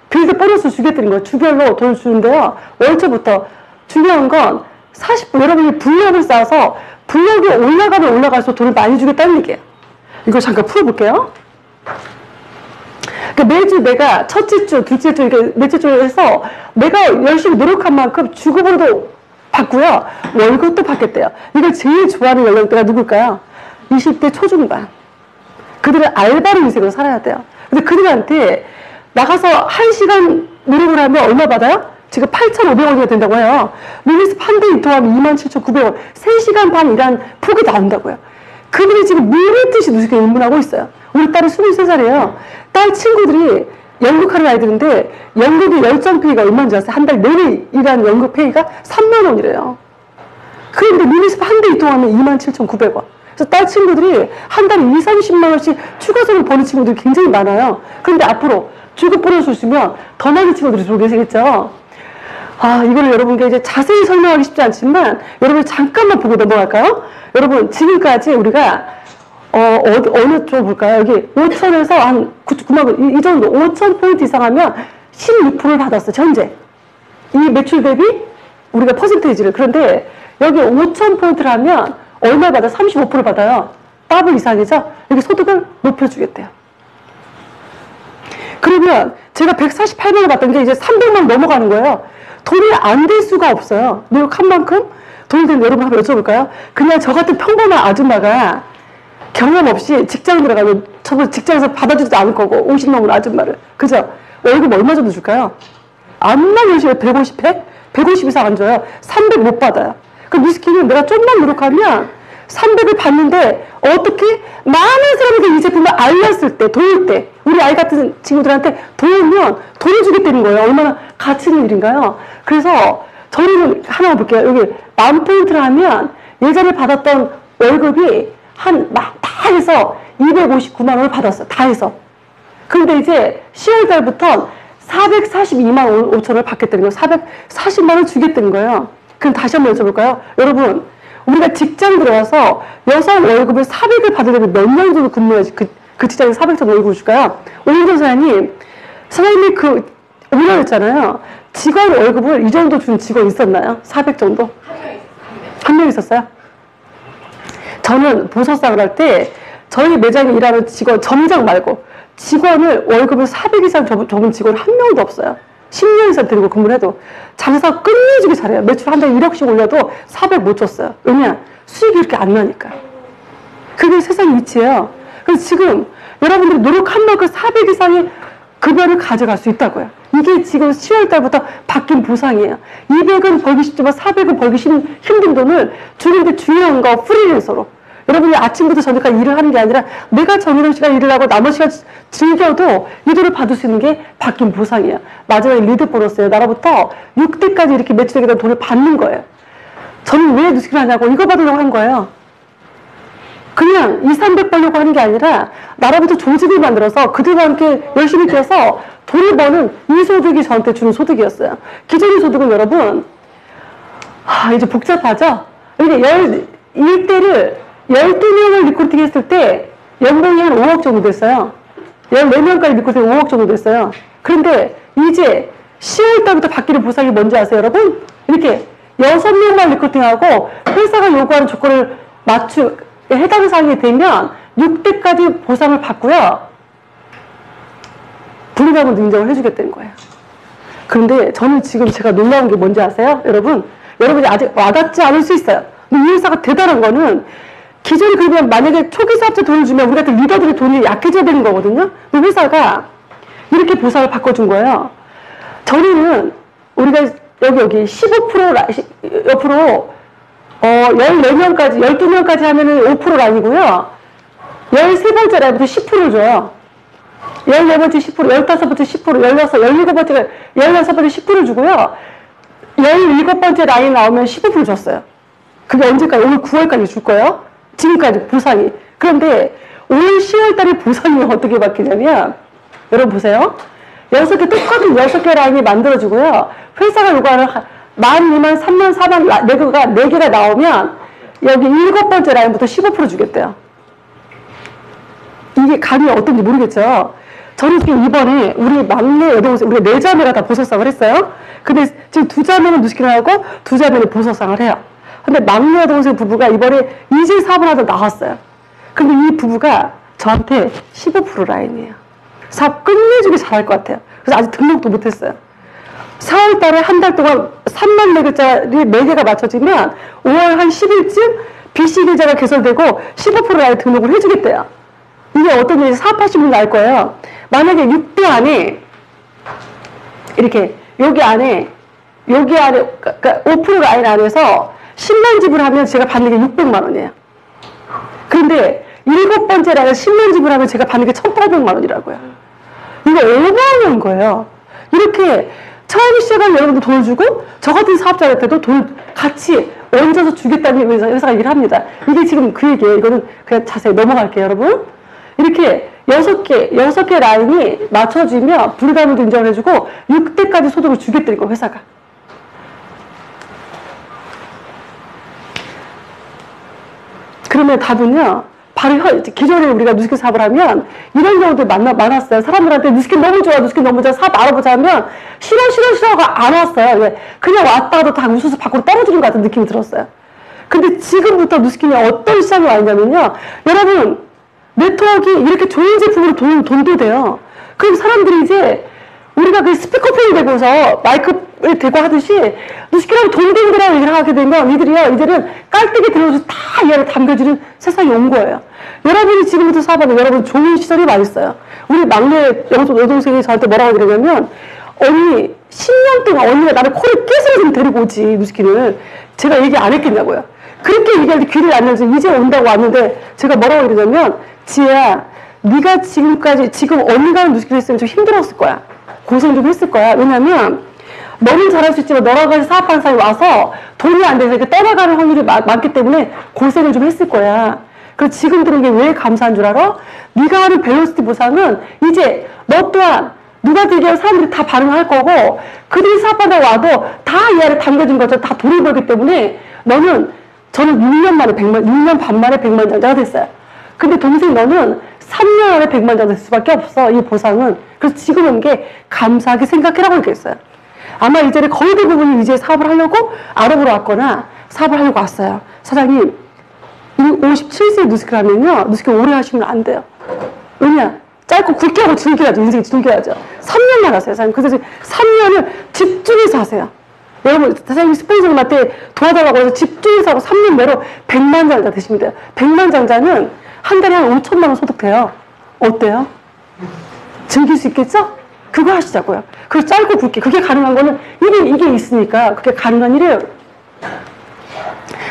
빌드 보너스 주겠다는 거예요. 주별로 돈을 주는데요. 월초부터. 중요한 건 40분, 여러분이 분력을 쌓아서 분력이 올라가면 올라갈수록 돈을 많이 주겠다는 얘기예요. 이거 잠깐 풀어볼게요. 그러니까 매주 내가 첫째 주, 둘째 주, 이렇게 넷째 주에 해서 내가 열심히 노력한 만큼 주급으로도 받고요. 월급도 받겠대요. 이걸 제일 좋아하는 연령대가 누굴까요? 20대 초중반. 그들은 알바로 인생을 살아야 돼요. 근데 그들한테 나가서 1시간 노력을 하면 얼마 받아요? 지금 8,500원이 된다고 해요. 루미스 판대 인터하면 27,900원. 3시간 반 일한 폭이 나온다고요. 그분이 지금 물밀듯이 누수게 입문하고 있어요. 우리 딸이 23살이에요. 딸 친구들이 연극하는 아이들인데 연극의 열정 페이가 얼마인지 아세요? 한 달 내내 일한 연극 페이가 3만 원이래요. 그런데 루미스 판대 인터하면 27,900원. 그래서 딸 친구들이 한 달에 20, 30만 원씩 추가적으로 버는 친구들이 굉장히 많아요. 그런데 앞으로 주급 보너스 주시면 더 많은 친구들이 들어오게 되겠죠. 이거를 여러분께 이제 자세히 설명하기 쉽지 않지만, 여러분 잠깐만 보고 넘어갈까요? 여러분, 지금까지 우리가, 어느 쪽 볼까요? 여기 5천에서 한 9만 원, 이 정도, 5,000포인트 이상 하면 16%를 받았어요, 현재. 이 매출 대비 우리가 퍼센테이지를. 그런데 여기 5,000포인트를 하면 얼마 받아? 35% 받아요. 더블 이상이죠? 여기 소득을 높여주겠대요. 그러면 제가 148만 원 받던 게 이제 300만 원 넘어가는 거예요. 돈이 안 될 수가 없어요. 노력한 만큼 돈이 되는 여러분 한번 여쭤볼까요? 그냥 저 같은 평범한 아줌마가 경험 없이 직장 들어가면 저번 직장에서 받아주지도 않을 거고 50 넘은 아줌마를. 그죠? 월급 얼마 정도 줄까요? 암만 열심히 150, 100? 150 이상 안 줘요. 300 못 받아요. 그 미스키는 내가 좀만 노력하면 300을 받는데 어떻게 많은 사람에게 이 제품을 알렸을 때, 도울 때, 우리 아이 같은 친구들한테 도우면 돈을 주겠다는 거예요. 얼마나 가치 있는 일인가요? 그래서 저는 하나 볼게요. 여기 10,000포인트를 하면 예전에 받았던 월급이 다 해서 259만 원을 받았어요. 다 해서. 그런데 이제 10월 달부터 442만 5천원을 받겠다는 거예요. 440만 원 주겠다는 거예요. 그럼 다시 한번 여쭤볼까요? 여러분, 우리가 직장 들어와서 여성 월급을 400을 받으려면 몇 년 정도 근무해야지 그 직장에 400 정도 월급을 줄까요? 오윤정 사장님이 그 5년 했잖아요. 직원 월급을 이 정도 준 직원 있었나요? 400 정도? 한 명 있었어요? 저는 보석상을 할 때 저희 매장에 일하는 직원, 점장 말고 직원을 월급을 400 이상 접은 직원 한 명도 없어요. 10년 이상 들고 근무를 해도 장사 끝내주기 잘해요. 매출 한 달에 1억씩 올려도 400 못 줬어요. 왜냐? 수익이 이렇게 안 나니까. 그게 세상 이치예요. 그래서 지금 여러분들이 노력한 만큼 400 이상의 급여를 가져갈 수 있다고요. 이게 지금 10월 달부터 바뀐 보상이에요. 200은 벌기 쉽지만 400은 벌기 힘든 돈을 주는데 중요한 거 프리랜서로. 여러분이 아침부터 저녁까지 일을 하는 게 아니라 내가 정해놓은 시간 일을 하고 나머지 시간 즐겨도 이 돈을 받을 수 있는 게 바뀐 보상이에요. 마지막에 리드 보너스예요. 나라부터 6대까지 이렇게 매출하게 된 돈을 받는 거예요. 저는 왜 누스키를 하냐고 이거 받으려고 한 거예요. 그냥 2, 300 벌려고 하는 게 아니라 나라부터 조직을 만들어서 그들과 함께 열심히 뛰어서 돈을 버는 이 소득이 저한테 주는 소득이었어요. 기존의 소득은 여러분 이제 복잡하죠? 이게 1대를 12명을 리크루팅 했을 때 연봉이 한 5억 정도 됐어요. 14명까지 리크루팅 5억 정도 됐어요. 그런데 이제 10월 달부터 바뀌는 보상이 뭔지 아세요, 여러분? 이렇게 6명만 리크루팅하고 회사가 요구하는 조건을 해당 사항이 되면 6대까지 보상을 받고요. 불가능도 인정을 해주겠다는 거예요. 그런데 저는 지금 제가 놀라운 게 뭔지 아세요? 여러분이 아직 와닿지 않을 수 있어요. 근데 이 회사가 대단한 거는 기존에 그러면 만약에 초기 사업자 돈을 주면 우리 같은 리더들의 돈이 약해져야 되는 거거든요. 근데 회사가 이렇게 보상을 바꿔준 거예요. 전에는 우리가 여기 15% 옆으로 14명까지, 12명까지 하면은 5%가 아니고요. 13번째 라인부터 10%를 줘요. 14번째 10%, 15번째 10%, 17번째 10%를 주고요. 17번째 라인 나오면 15% 줬어요. 그게 언제까지? 오늘 9월까지 줄 거예요. 지금까지 보상이. 그런데 올 10월 달에 보상이 어떻게 바뀌냐면, 여러분 보세요. 6개, 똑같은 6개 라인이 만들어지고요. 회사가 요구하는 12,000, 3만, 4만 레그가 4개가 나오면 여기 7번째 라인부터 15% 주겠대요. 이게 감이 어떤지 모르겠죠. 저는 지금 이번에 우리 막내 여동생, 우리 4자매가 다 보석상을 했어요. 근데 지금 2자매는 누스키를 하고 2자매는 보석상을 해요. 근데 막내 여동생 부부가 이번에 이제 사업을 하다 나왔어요. 근데 이 부부가 저한테 15% 라인이에요. 사업 끝내주기 잘할 것 같아요. 그래서 아직 등록도 못했어요. 4월 달에 한 달 동안 3만 레그짜리 4개가 맞춰지면 5월 한 10일쯤 BC 계좌가 개설되고 15% 라인 등록을 해주겠대요. 이게 어떤 일인지 사업하시는 분은 알 거예요. 만약에 6대 안에 이렇게 여기 안에 그러니까 5% 라인 안에서 10만 지불하면 제가 받는 게 600만 원이에요. 그런데 7번째 라인 10만 지불하면 제가 받는 게 1,800만 원이라고요. 이거 얼마나 거예요. 이렇게 처음 시작한 여러분도 돈을 주고 저 같은 사업자한테도 돈을 같이 얹어서 주겠다는 회사가 얘기를 합니다. 이게 지금 그 얘기예요. 이거는 그냥 자세히 넘어갈게요, 여러분. 이렇게 6개 라인이 맞춰지면 불가능도 인정을 해주고 6대까지 소득을 주겠다는 거 회사가. 그러면 답은요. 바로 기존에 우리가 누스키 사업을 하면 이런 경우도 많았어요. 사람들한테 누스키 너무 좋아, 누스키 너무 좋아, 사업 알아보자 하면 싫어가 안 왔어요. 그냥 왔다가도 다 웃어서 밖으로 떨어지는 것 같은 느낌이 들었어요. 근데 지금부터 누스키는 어떤 시장이 와 있냐면요. 여러분, 네트워크 이렇게 좋은 제품으로 돈도 돼요. 그럼 사람들이 이제 우리가 그 스피커폰이 되고서 마이크를 대고 하듯이 누스키라고 돈 되는 거라고 얘기를 하게 되면 이들은 깔때기 들어서 다 이해를 담겨주는 세상이 온 거예요. 여러분이 지금부터 사업하면 여러분 좋은 시설이 많이 있어요. 우리 막내 여동생이 저한테 뭐라고 그러냐면 언니 10년 동안 언니가 나를 코를 깨서 좀 데리고 오지 누스키를. 제가 얘기 안 했겠냐고요. 그렇게 얘기할 때 귀를 안 열어서 이제 온다고 왔는데 제가 뭐라고 그러냐면 지혜야 네가 지금 언니가 하는 누스키를 했으면 좀 힘들었을 거야. 고생 좀 했을 거야. 왜냐면 너는 잘할 수 있지만 너랑 같이 사업하는 사람이 와서 돈이 안 돼서 이렇게 떠나가는 확률이 많기 때문에 고생을 좀 했을 거야. 그래서 지금 들은 게 왜 감사한 줄 알아? 네가 하는 밸런스티 보상은 이제 너 또한 누가 얘기하면 사람들이 다 반응할 거고 그들이 사업하다가 와도 다 이 안에 담겨진 것처럼 다 돈을 벌기 때문에 저는 6년 반 만에 100만 장자가 됐어요. 근데 동생 너는 3년 안에 100만 장 될 수밖에 없어. 이 보상은. 그래서 지금 온 게 감사하게 생각해라고 얘기했어요. 아마 이제는 거의 대부분이 이제 사업을 하려고 알아보러 왔거나 사업을 하려고 왔어요. 사장님, 57세 누스케 하면요, 누스케 오래 하시면 안 돼요. 왜냐? 짧고 굵게 하고 즐겨야죠. 인생이 즐겨야죠. 3년만 하세요, 사장님. 그래서 3년을 집중해서 하세요. 여러분, 사장님 스폰서님한테 도와달라고 해서 집중해서 하고 3년 내로 100만 장자 되시면 돼요. 100만 장자는 한 달에 한 5천만 원 소득돼요. 어때요? 즐길 수 있겠죠? 그거 하시자고요. 그리고 짧고 굵게. 그게 가능한 거는 이게 있으니까 그게 가능한 일이에요.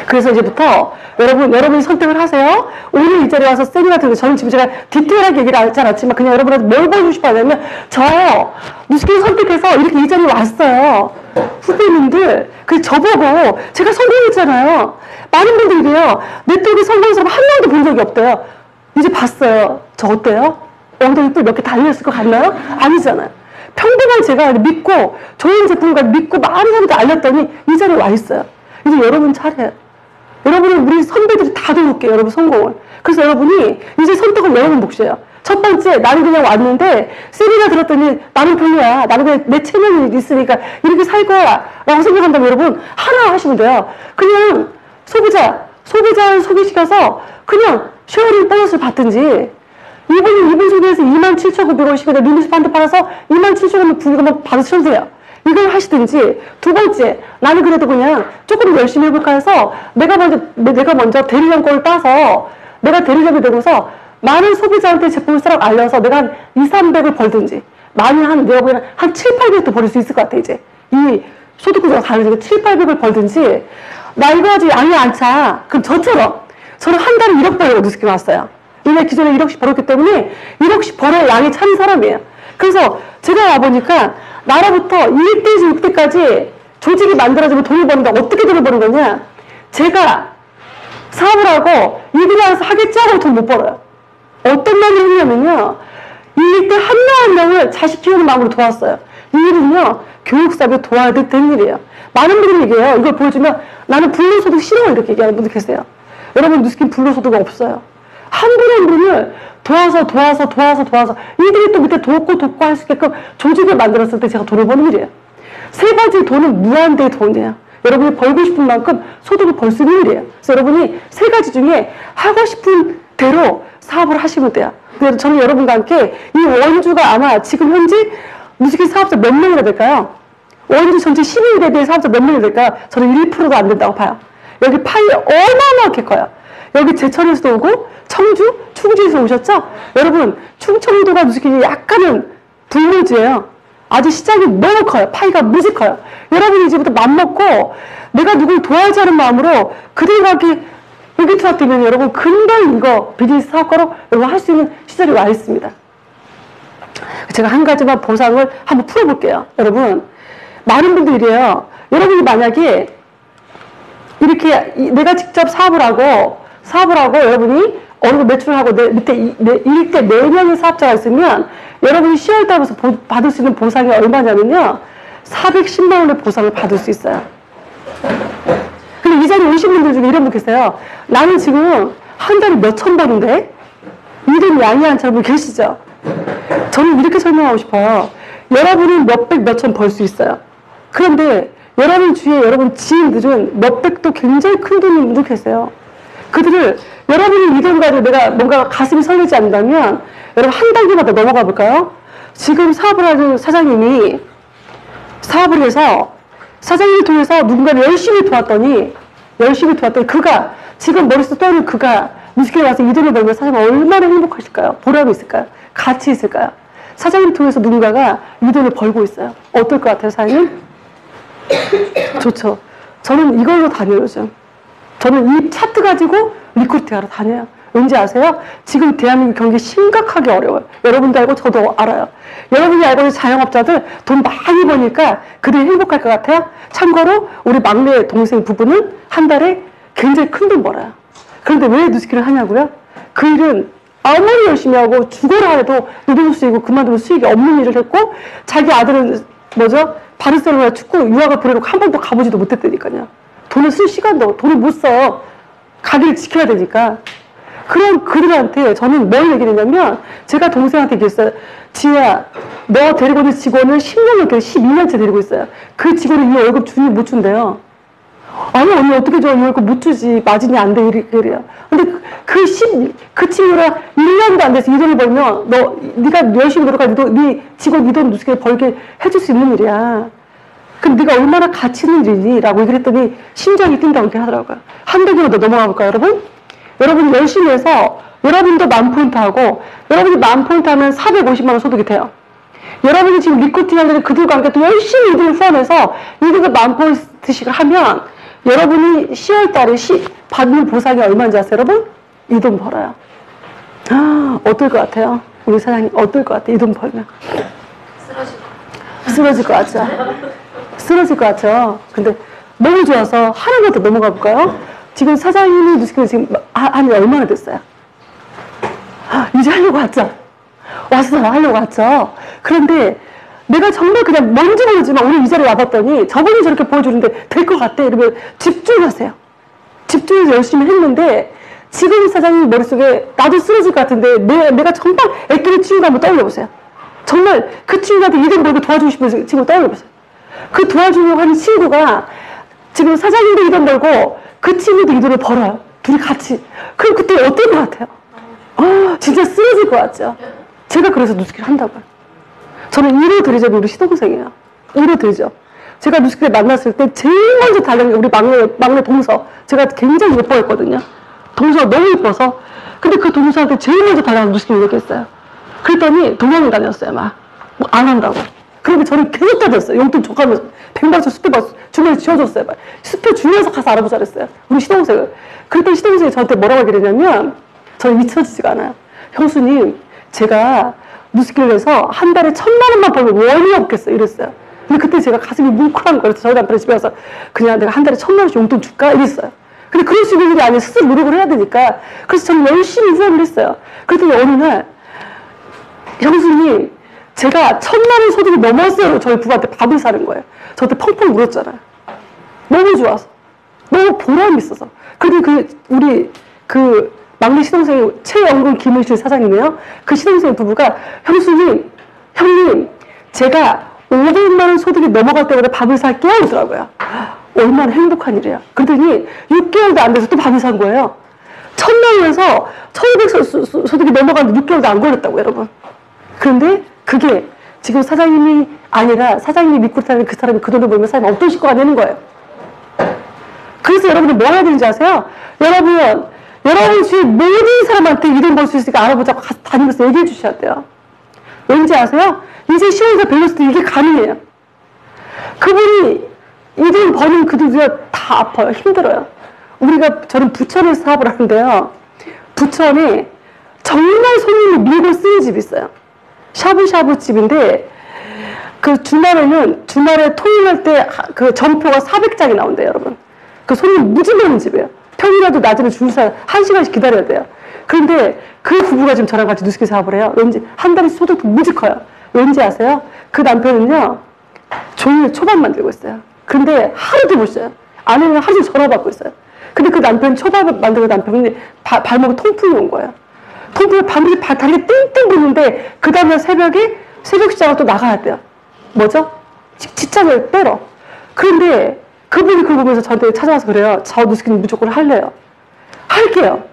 그래서 이제부터 여러분이 선택을 하세요. 오늘 이 자리에 와서 세미나 들고, 저는 지금 제가 디테일하게 얘기를 하지 않았지만 그냥 여러분한테 뭘 보여주고 싶어 하냐면, 저 누스케 선택해서 이렇게 이 자리에 왔어요. 후배님들, 그 저보고 제가 성공했잖아요. 많은 분들이요, 네트워크 성공한 사람 한 명도 본 적이 없대요. 이제 봤어요. 저 어때요? 엉덩이 뿔 몇 개 달렸을 것 같나요? 아니잖아요. 평범한 제가 믿고 좋은 제품과 믿고 많은 사람들 알렸더니 이 자리에 와 있어요. 이제 여러분 차례예요. 여러분은 우리 선배들이 다 도울게요, 여러분 성공을. 그래서 여러분이 이제 선택은 여러분 몫이에요. 첫 번째, 나는 그냥 왔는데 세미나 들었더니 나는 별로야, 나는 그냥 내 체면이 있으니까 이렇게 살 거야 라고 생각한다면 여러분 하나 하시면 돼요. 그냥 소비자를 소개시켜서 그냥 쉐어링 보너스를 받든지, 이분 소개해서 27,950원에 리미스 한대 팔아서 27,000원 부금을 받으셔도 돼요. 이걸 하시든지, 두 번째, 나는 그래도 그냥 조금 열심히 해볼까 해서 내가 먼저 대리점 걸 따서 내가 대리점이 되고서 많은 소비자한테 제품을 쓰라고 알려서 내가 한 200~300을 벌든지, 많이 내가 보기에는 한 700~800도 벌릴 수 있을 것 같아. 이제 이 소득 구조가 다르니까 700~800을 벌든지. 나 이거 아직 양이 안 차. 그럼 저는 한 달에 1억 벌려고 누스케 왔어요. 이날 기존에 1억씩 벌었기 때문에 1억씩 벌어야 양이 차는 사람이에요. 그래서 제가 와보니까 나라부터 1대에서 6대까지 조직이 만들어지면 돈을 버는데 어떻게 돈을 버는 거냐? 제가 사업을 하고 이들이 알아서 하겠지 하고 돈 못 벌어요. 어떤 말을 했냐면요, 1대 한 명 한 명을 자식 키우는 마음으로 도왔어요. 이 일은요, 교육사업에 도와야 되는 일이에요. 많은 분들이 얘기해요. 이걸 보여주면 나는 불로소득 싫어 이렇게 얘기하는 분들 계세요. 여러분, 누스케 불로소득 없어요. 한 분 한 분을 도와서 이들이 또 밑에 돕고 할 수 있게끔 조직을 만들었을 때 제가 돈을 버는 일이에요. 세 번째, 돈은 무한대의 돈이에요. 여러분이 벌고 싶은 만큼 소득을 벌 수 있는 일이에요. 그래서 여러분이 세 가지 중에 하고 싶은 대로 사업을 하시면 돼요. 그래서 저는 여러분과 함께 이 원주가 아마 지금 현재 누스케 사업자 몇 명이나 될까요? 원주 전체 12대 비해 사업자 몇 명이 될까요? 저는 1%도 안 된다고 봐요. 여기 파이 어마어마하게 커요. 여기 제천에서도 오고 청주, 충주에서 오셨죠? 여러분, 충청도가 누스케 약간은 불모지예요. 아직 시장이 너무 커요. 파이가 무지 커요. 여러분이 이제부터 맘먹고 내가 누굴 도와야지 하는 마음으로 그들과 함께 여기 투합되면 여러분 금방 이거 비즈니스 사업가로 여러분 할 수 있는 시절이 와 있습니다. 제가 한 가지만 보상을 한번 풀어볼게요. 여러분, 많은 분들이에요. 여러분이 만약에 이렇게 내가 직접 사업을 하고 여러분이 어느 정도 매출을 하고 내 밑에 1대 4명의 사업자가 있으면 여러분이 10월 달부터 받을 수 있는 보상이 얼마냐면요, 410만 원의 보상을 받을 수 있어요. 근데 이 자리에 오신 분들 중에 이런 분 계세요. 나는 지금 한 달에 몇천 버는데 이런 양이 안 차는 분 계시죠? 저는 이렇게 설명하고 싶어요. 여러분은 몇백 몇천 벌 수 있어요. 그런데 여러분 주위에 여러분 지인들은 몇백도 굉장히 큰 돈인 분들 계세요. 그들을 여러분이 이 돈 가지고 내가 뭔가 가슴이 설레지 않는다면 여러분 한 단계만 더 넘어가 볼까요? 지금 사업을 하는 사장님이 사업을 해서 사장님을 통해서 누군가를 열심히 도왔더니 그가 지금 머릿속에 떠오르는 그가 누스케에 와서 이 돈을 벌면 사장님 얼마나 행복하실까요? 보람이 있을까요? 가치 있을까요? 사장님을 통해서 누군가가 이 돈을 벌고 있어요. 어떨 것 같아요, 사장님? 좋죠. 저는 이걸로 다녀요, 요즘. 저는 이 차트 가지고 리크루팅하러 다녀요. 왠지 아세요? 지금 대한민국 경기 심각하게 어려워요. 여러분도 알고 저도 알아요. 여러분이 알고 있는 자영업자들 돈 많이 버니까 그들이 행복할 것 같아요? 참고로 우리 막내 동생 부부는 한 달에 굉장히 큰 돈 벌어요. 그런데 왜 누스케를 하냐고요? 그 일은 아무리 열심히 하고 죽어라 해도 노동력 수익이고 그만두면 수익이 없는 일을 했고, 자기 아들은 바르셀로나 축구 유학을 보내놓고 한 번도 가보지도 못했다니까요. 돈을 쓸 시간도 돈을 못 써. 가게를 지켜야 되니까. 그런 그들한테 저는 뭘 얘기를 했냐면, 제가 동생한테 얘기했어요. 지혜야, 너 데리고 있는 직원을 10년 넘게 12년째 데리고 있어요. 그 직원은 이 월급 준이 못 준대요. 아니, 언니 어떻게 줘? 이거 못 주지. 마진이 안 돼. 이래요. 근데 그 친구가 1년도 안 돼서 이 돈을 벌면, 네가 열심히 노력하고, 네 직원 이 돈 누스케 벌게 해줄 수 있는 일이야. 그럼 네가 얼마나 가치 있는 일이니? 라고 얘기를 했더니, 심장이 뛴다고 이렇게 하더라고요. 한 단계로 더 넘어가 볼까요, 여러분? 여러분이 열심히 해서, 여러분도 10,000포인트 하고, 여러분이 10,000포인트 하면 450만 원 소득이 돼요. 여러분이 지금 리크루팅 하려는 그들과 함께 또 열심히 이들을 후원해서 이들과 10,000포인트씩 하면 여러분이 10월 달에 받는 보상이 얼마인지 아세요, 여러분? 이 돈 벌어요. 어떨 것 같아요? 우리 사장님, 어떨 것 같아요? 이 돈 벌면? 쓰러질 것 같죠? 쓰러질 것 같죠? 근데 너무 좋아서 하나만 더 넘어가 볼까요? 지금 사장님이 누스케 지금 한 얼마나 됐어요? 이제 하려고 왔죠? 와서 하려고 왔죠? 그런데 내가 정말 그냥 뭔지 모르지만 오늘 이 자리에 와봤더니 저번에 저렇게 보여주는데 될 것 같아. 이러면 집중하세요. 집중해서 열심히 했는데 지금 사장님 머릿속에 나도 쓰러질 것 같은데 내가 정말 애끼는 친구가 한번 떠올려보세요. 정말 그 친구한테 이돈 벌고 도와주고 싶은 친구 떠올려보세요. 그 도와주려고 하는 친구가 지금 사장님도 이돈 벌고 그 친구도 이 돈을 벌어요. 둘이 같이. 그럼 그때 어떨 것 같아요? 진짜 쓰러질 것 같죠? 제가 그래서 누스키를 한다고요. 저는 위로 드리죠. 우리 시동생이에요. 위로 드리죠. 제가 누스키를 만났을 때 제일 먼저 달려온 게 우리 막내 동서. 제가 굉장히 예뻐했거든요. 동서가 너무 예뻐서. 근데 그 동서한테 제일 먼저 달려온 누스키를 얘기했어요. 그랬더니 도망을 다녔어요. 막 안 한다고. 그런데 저는 계속 다녔어요. 용돈 줘가면서 100만 원 숲에 주머니에 쥐어줬어요. 막. 숲에 주면서 가서 알아보자 그랬어요. 우리 시동생을. 그랬더니 시동생이 저한테 뭐라고 얘기를 했냐면 저는 잊혀지지가 않아요. 형수님, 제가 누스키를 해서 한 달에 1,000만 원만 벌면 원이 없겠어요. 이랬어요. 근데 그때 제가 가슴이 뭉클한 거예요. 그래서 저희 남편이 집에 와서 그냥 내가 한 달에 1,000만 원씩 용돈 줄까? 이랬어요. 근데 그럴 수 있는 일이 아니에요. 스스로 노력을 해야 되니까. 그래서 저는 열심히 후원을 했어요. 그랬더니 어느 날 형수님, 제가 1,000만 원 소득이 넘었어요. 저희 부부한테 밥을 사는 거예요. 저한테 펑펑 울었잖아요. 너무 좋아서. 너무 보람이 있어서. 그리고 우리 막내 시동생이 최영근 김은실 사장님이에요. 그 시동생 부부가 형님, 제가 500만 원 소득이 넘어갈 때마다 밥을 살게요. 그러더라고요. 얼마나 행복한 일이에요. 그랬더니 6개월도 안 돼서 또 밥을 산 거예요. 1,000만 원에서 1,200 소득이 넘어가는데 6개월도 안 걸렸다고, 여러분. 그런데 그게 지금 사장님이 아니라 사장님이 믿고 타는 그 사람이 그 돈을 벌면 사람이 어떤 식구가 되는 거예요. 그래서 여러분이 뭐 해야 되는지 아세요? 여러분 주위 모든 사람한테 이 돈 벌 수 있으니까 알아보자고 가서 다니면서 얘기해 주셔야 돼요. 왠지 아세요? 이제 시험에서 배웠을 때 이게 가능해요. 그분이 이 돈 버는 그들이 다 아파요. 힘들어요. 저는 부천에서 사업을 하는데요. 부천에 정말 손님이 밀고 쓰는 집이 있어요. 샤브샤브 집인데 주말에 토요일날 때 그 점포가 400장이 나온대요, 여러분. 그 손님 무지 많은 집이에요. 평일에도 낮에는 줄 서야 1시간씩 기다려야 돼요. 그런데 그 부부가 지금 저랑 같이 누스키 사업을 해요. 왠지 한 달에 소득도 무지 커요. 왠지 아세요? 그 남편은요, 종일 초밥 만들고 있어요. 근데 하루도 못 쉬어요. 아내는 하루 종일 전화 받고 있어요. 근데 그 남편 초밥을 만들고 남편이 발목에 통풍이 온 거예요. 통풍에 밤새 다리가 띵띵 부는데 그 다음날 새벽 시장을 또 나가야 돼요. 뭐죠? 직장을 빼러. 그런데 그분이 그걸 보면서 저한테 찾아와서 그래요. 저 누스키는 무조건 할래요. 할게요.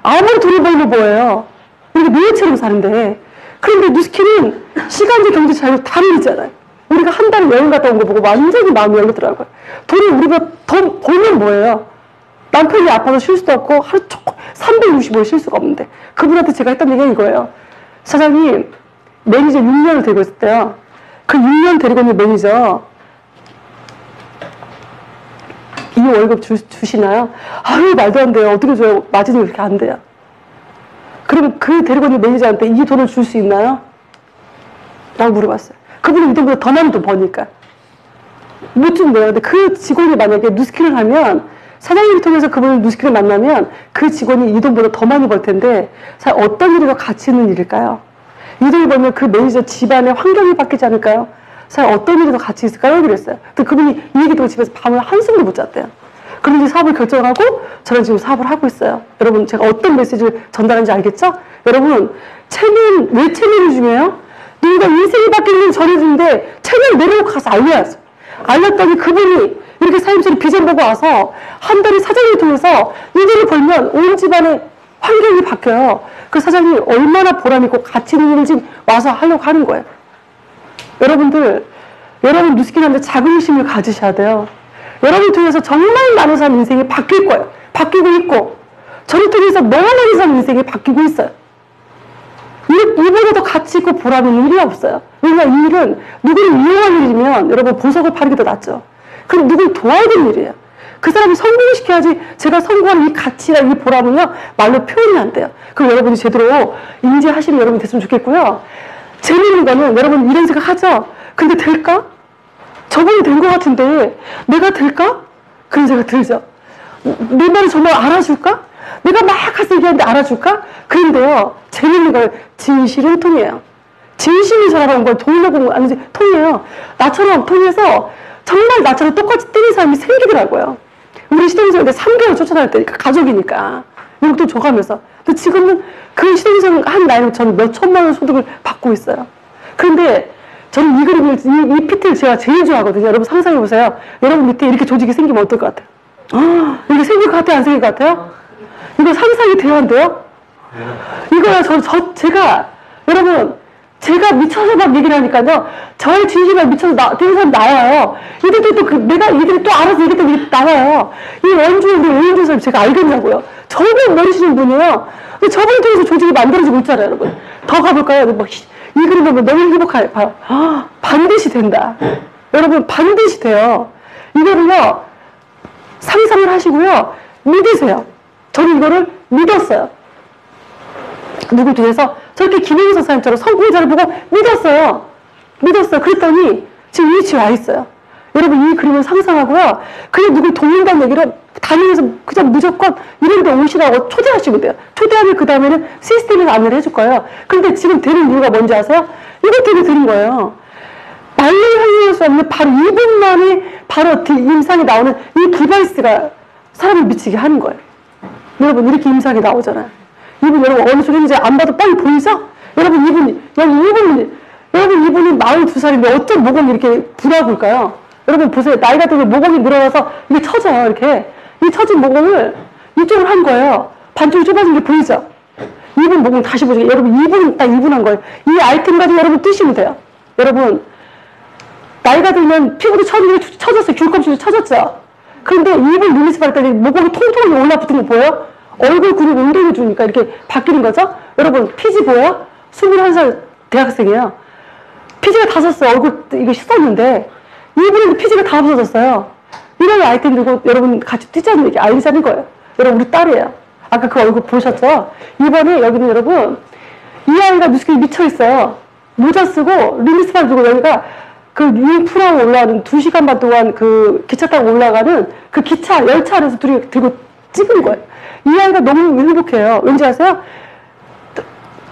아무리 돈을 벌면 뭐예요. 우리가 노예처럼 사는데. 그런데 누스키는 시간제 경제 자유 다르잖아요. 우리가 한 달에 여행 갔다 온 거 보고 완전히 마음이 열리더라고요. 돈을 우리가 더 벌면 뭐예요. 남편이 아파서 쉴 수도 없고 하루 365일 쉴 수가 없는데 그분한테 제가 했던 얘기가 이거예요. 사장님, 매니저 6년을 데리고 있었대요. 그 6년 데리고 있는 매니저 이 월급 주시나요? 아유, 말도 안 돼요. 어떻게 줘요? 마진이 그렇게 안 돼요. 그러면 그 데리고 있는 매니저한테 이 돈을 줄 수 있나요? 라고 물어봤어요. 그분이 이 돈보다 더 많은 돈 버니까. 못 준대요. 근데 그 직원이 만약에 누스키를 하면 사장님을 통해서 그분을 누스키를 만나면 그 직원이 이 돈보다 더 많이 벌 텐데 어떤 일이 더 가치 있는 일일까요? 이 돈을 벌면 그 매니저 집안의 환경이 바뀌지 않을까요? 어떤 일이 더 가치 있을까요? 그랬어요. 근데 그분이 이 얘기 듣고 집에서 밤을 한숨도 못 잤대요. 그런데 사업을 결정하고 저는 지금 사업을 하고 있어요. 여러분, 제가 어떤 메시지를 전달하는지 알겠죠? 여러분, 왜 체면이 중요해요? 누군가 인생이 바뀌는 걸 전해주는데 체면 내려놓고 가서 알려야죠. 알렸더니 그분이 이렇게 사임처럼 비전 보고 와서 한 달에 사장님을 통해서 이 돈을 벌면 온 집안의 환경이 바뀌어요. 그 사장님이 얼마나 보람있고 가치 있는 일을 지금 와서 하려고 하는 거예요. 여러분들, 여러분 뉴스킨한테 자긍심을 가지셔야 돼요. 여러분 통해서 정말 많은 사람 인생이 바뀔 거예요. 바뀌고 있고, 저를 통해서 너무 많은 사람 인생이 바뀌고 있어요. 이보다 더 가치 있고 보람 있는 일이 없어요. 왜냐면 이 일은 누구를 이용할 일이면 여러분 보석을 파는 게 더 낫죠. 그럼 누구를 도와야 되는 일이에요. 그 사람이 성공시켜야지 제가 성공하는 이 가치랑 이 보람은요 말로 표현이 안 돼요. 그럼 여러분이 제대로 인지하시는 여러분이 됐으면 좋겠고요. 재미있는 거는 여러분 이런 생각 하죠? 근데 될까? 저번에 된 것 같은데 내가 될까? 그런 생각 들죠. 내 말을 정말 알아줄까? 내가 막 가서 얘기하는데 알아줄까? 그런데요, 재밌는 건 진실은 통해요. 진심이 전화가 온 건 통이라고 아니지 통해요. 나처럼 통해서 정말 나처럼 똑같이 뛰는 사람이 생기더라고요. 우리 시동생한테 3개월 쫓아다닐 때니까 가족이니까 용돈 줘가면서. 근데 지금은 그 시동생 한 나이로 저는 몇 천만 원 소득을 받고 있어요. 그런데 저는 이 그림을, 이 PT를 제가 제일 좋아하거든요. 여러분 상상해보세요. 여러분 밑에 이렇게 조직이 생기면 어떨 것 같아요? 이게 생길 것 같아요? 안 생길 것 같아요? 이거 상상이 돼야 안 돼요? 이거야, 제가, 여러분, 제가 미쳐서 막 얘기를 하니까요. 저의 진심에 미쳐서 되는 사람 나와요. 이들도 또 내가 이들이 또 알아서 얘기했더니 나와요. 이 원주에 우리 오연주 사람 제가 알겠냐고요. 저분 모르시는 분이에요. 근데 저분을 통해서 조직이 만들어지고 있잖아요, 여러분. 더 가볼까요? 막, 이 그림 보면 너무 행복해요. 봐요. 반드시 된다. 여러분, 반드시 돼요. 이거를요, 상상을 하시고요. 믿으세요. 저는 이거를 믿었어요. 누굴 통해서 저렇게 김영선 사람처럼 성공자를 보고 믿었어요. 그랬더니 지금 이 위치에 와 있어요. 여러분 이 그림을 상상하고요. 그냥 누굴 돕는다는 얘기를 다니면서 그냥 무조건 이런 데 오시라고 초대하시면 돼요. 초대하면 그 다음에는 시스템에서 안내를 해줄 거예요. 근데 지금 되는 이유가 뭔지 아세요? 이것 때문에 드린 거예요. 말로 설명할 수 없는 바로 이분만이 바로 임상에 나오는 이 디바이스가 사람을 미치게 하는 거예요. 여러분 이렇게 임상이 나오잖아요. 이분 여러분 어느 소리인지 안 봐도 뻔히 보이죠? 여러분 이분이 42살인데 어쩜 모공이 이렇게 부나볼까요? 여러분 보세요. 나이가 들면 모공이 늘어나서 이게 처져요. 이렇게 이 처진 모공을 이쪽으로 한 거예요. 반쪽이 좁아진 게 보이죠? 이분 모공 다시 보세요. 여러분 이분 딱 이분한 거예요. 이 아이템 가지고 여러분 뜨시면 돼요. 여러분 나이가 들면 피부도 처졌어요. 귤껍질도 처졌죠? 그런데 이분 눈에서 봤더니 모공이 통통하게 올라붙은 거 보여요? 얼굴 근육 운동해 주니까 이렇게 바뀌는 거죠? 여러분 피지 보여요? 21살 대학생이에요. 피지가 다 섰어요. 얼굴 이거 씻었는데 이분은 피지가 다 없어졌어요. 이런 아이템 들고 여러분 같이 뛰자는 얘기 알리자는 거예요. 여러분 우리 딸이에요. 아까 그 얼굴 보셨죠? 이번에 여기는 여러분 이 아이가 뉴스킨에 미쳐있어요. 모자 쓰고 리미스만 들고 여기가 그 융프라고 올라가는 2시간 반 동안 그 기차 타고 올라가는 그 기차 열차 안에서 둘이 들고 찍은 거예요. 이 아이가 너무 행복해요. 왠지 아세요?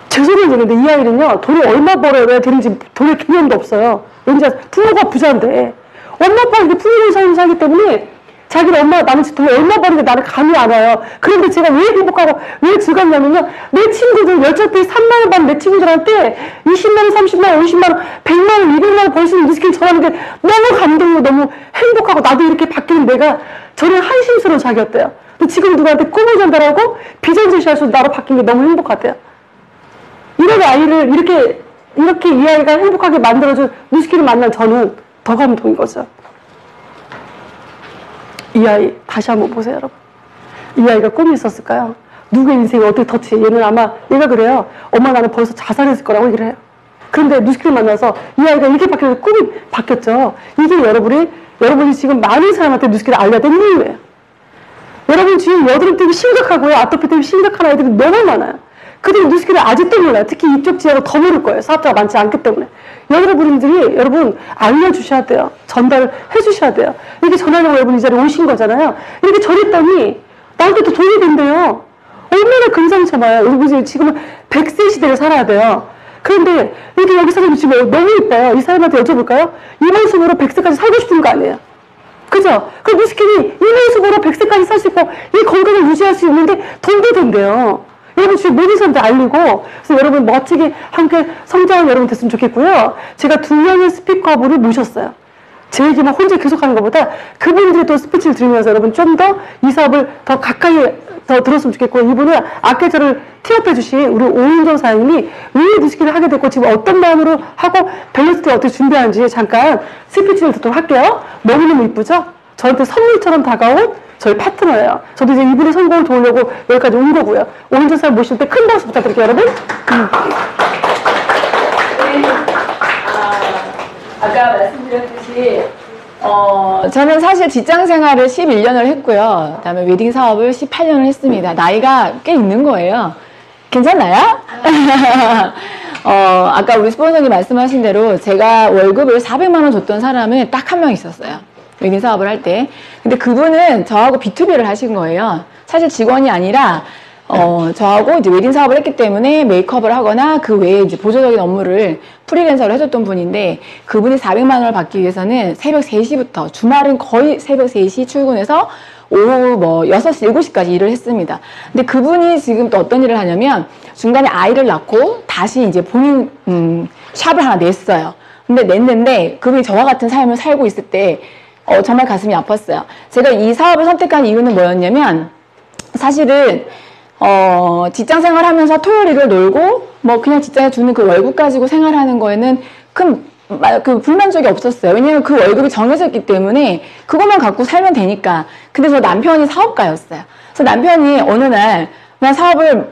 죄송해지는데 이 아이는요 돈을 얼마 벌어야 되는지 돈의 개념도 없어요. 왠지 아세요? 부모가 부자인데 엄마 아빠가 이렇게 풍요로운 삶을 살기 때문에 자기는 엄마가 나는 돈을 얼마 버는데 나는 감이 안 와요. 그런데 제가 왜 행복하고 왜 즐겁냐면요. 내 친구들 열차 때 3만 원 받는 내 친구들한테 20만 원, 30만 원, 50만 원, 100만 원, 200만 원 벌 수 있는 뉴스킨 전하는데 너무 감동이고 너무 행복하고 나도 이렇게 바뀌는 내가 저는 한심스러운 자기였대요. 근데 지금 누구한테 꿈을 전달하고 비전 제시할 수 나로 바뀐 게 너무 행복하대요. 이런 아이를 이렇게 이 아이가 행복하게 만들어준 뉴스킨을 만난 저는 더 감동인 거죠. 이 아이 다시 한번 보세요, 여러분. 이 아이가 꿈이 있었을까요? 누구의 인생이 어떻게 터치? 얘는 아마 얘가 그래요. 엄마 나는 벌써 자살했을 거라고 얘기를 해요. 그런데 뉴스킨을 만나서 이 아이가 이렇게 바뀌어서 꿈이 바뀌었죠. 이게 여러분이 지금 많은 사람한테 뉴스킨을 알려야 되는 이유예요. 여러분 지금 여드름 때문에 심각하고요. 아토피 때문에 심각한 아이들이 너무 많아요. 그들이 뉴스킨을 아직도 몰라요. 특히 이쪽 지역은 더 모를 거예요. 사업자가 많지 않기 때문에. 여러분들이 여러분 알려주셔야 돼요. 전달을 해주셔야 돼요. 이렇게 전화하려고 여러분 이 자리에 오신 거잖아요. 이렇게 전했더니 나한테 또 돈이 된대요. 얼마나 금상첨화예요. 여러분 지금은 100세 시대를 살아야 돼요. 그런데 이렇게 여기 사람이 지금 너무 이뻐요. 이 사람한테 여쭤볼까요? 이번 수으로 100세까지 살고 싶은 거 아니에요? 그죠? 그 뉴스킨이 이번 수으로 100세까지 살 수 있고 이 건강을 유지할 수 있는데 돈도 된대요. 여러분 지금 모든 사람들 알리고 그래서 여러분 멋지게 함께 성장한 여러분 됐으면 좋겠고요. 제가 2명의 스피커분을 모셨어요. 제 얘기만 혼자 계속하는 것보다 그분들이 또 스피치를 들으면서 여러분 좀 더 이 사업을 더 가까이 더 들었으면 좋겠고, 이분은 아까 저를 티업해 주신 우리 오은정 사장님이 왜 뉴스키를 하게 됐고 지금 어떤 마음으로 하고 밸런스를 어떻게 준비하는지 잠깐 스피치를 듣도록 할게요. 너무너무 이쁘죠? 저한테 선물처럼 다가온 저희 파트너예요. 저도 이제 이분의 성공을 도우려고 여기까지 온 거고요. 오은정 사장님 모실 때 큰 박수 부탁드릴게요, 여러분. 아까 말씀드렸듯이 저는 사실 직장 생활을 11년을 했고요. 그다음에 웨딩 사업을 18년을 했습니다. 나이가 꽤 있는 거예요. 괜찮나요? 아까 우리 스폰서님 말씀하신 대로 제가 월급을 400만 원 줬던 사람은 딱 한 명 있었어요. 웨딩 사업을 할 때. 근데 그분은 저하고 B2B를 하신 거예요. 사실 직원이 아니라 저하고 이제 웨딩 사업을 했기 때문에 메이크업을 하거나 그 외에 이제 보조적인 업무를 프리랜서로 해줬던 분인데, 그분이 400만 원을 받기 위해서는 새벽 3시부터, 주말은 거의 새벽 3시 출근해서 오후 뭐 6시, 7시까지 일을 했습니다. 근데 그분이 지금 또 어떤 일을 하냐면 중간에 아이를 낳고 다시 이제 본인 샵을 하나 냈어요. 근데 냈는데 그분이 저와 같은 삶을 살고 있을 때 정말 가슴이 아팠어요. 제가 이 사업을 선택한 이유는 뭐였냐면, 사실은 직장 생활하면서 토요일 일을 놀고 뭐 그냥 직장에 주는 그 월급 가지고 생활하는 거에는 큰 불만족이 없었어요. 왜냐면 그 월급이 정해져 있기 때문에 그것만 갖고 살면 되니까. 근데 저 남편이 사업가였어요. 그래서 남편이 어느 날 난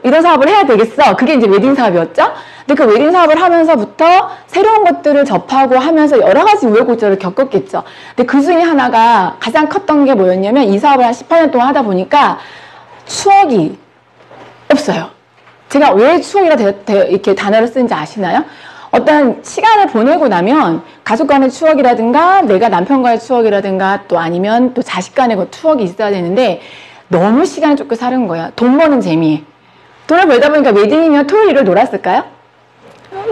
이런 사업을 해야 되겠어. 그게 이제 웨딩 사업이었죠. 근데 그 웨딩 사업을 하면서부터 새로운 것들을 접하고 하면서 여러 가지 우여곡절을 겪었겠죠. 근데 그 중에 하나가 가장 컸던 게 뭐였냐면, 이 사업을 한 18년 동안 하다 보니까 추억이 없어요. 제가 왜 추억이라 이렇게 단어를 쓰는지 아시나요? 어떤 시간을 보내고 나면 가족 간의 추억이라든가 내가 남편과의 추억이라든가 또 아니면 또 자식 간의 그 추억이 있어야 되는데, 너무 시간을 쫓겨 사는 거야. 돈 버는 재미. 돈을 벌다 보니까 웨딩이면 토요일을 놀았을까요?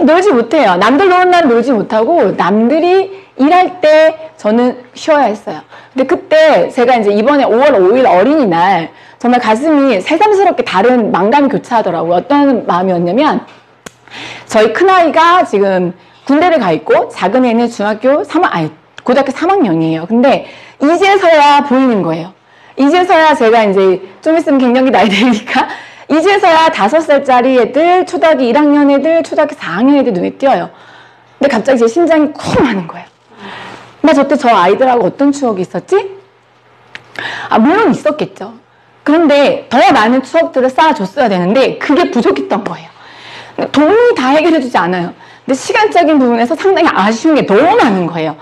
놀지 못해요. 남들 노는 날 놀지 못하고 남들이 일할 때 저는 쉬어야 했어요. 근데 그때 제가 이제 이번에 5월 5일 어린이날 정말 가슴이 새삼스럽게 다른 망감이 교차하더라고요. 어떤 마음이었냐면, 저희 큰아이가 지금 군대를 가 있고 작은 애는 고등학교 3학년이에요. 근데 이제서야 보이는 거예요. 이제서야 제가 이제 좀 있으면 갱년기 나이 되니까 이제서야 5살짜리 애들, 초등학교 1학년 애들, 초등학교 4학년 애들 눈에 띄어요. 근데 갑자기 제 심장이 쿵 하는 거예요. 나 저때 저 아이들하고 어떤 추억이 있었지? 물론 있었겠죠. 그런데 더 많은 추억들을 쌓아줬어야 되는데 그게 부족했던 거예요. 돈이 다 해결해주지 않아요. 근데 시간적인 부분에서 상당히 아쉬운 게 너무 많은 거예요.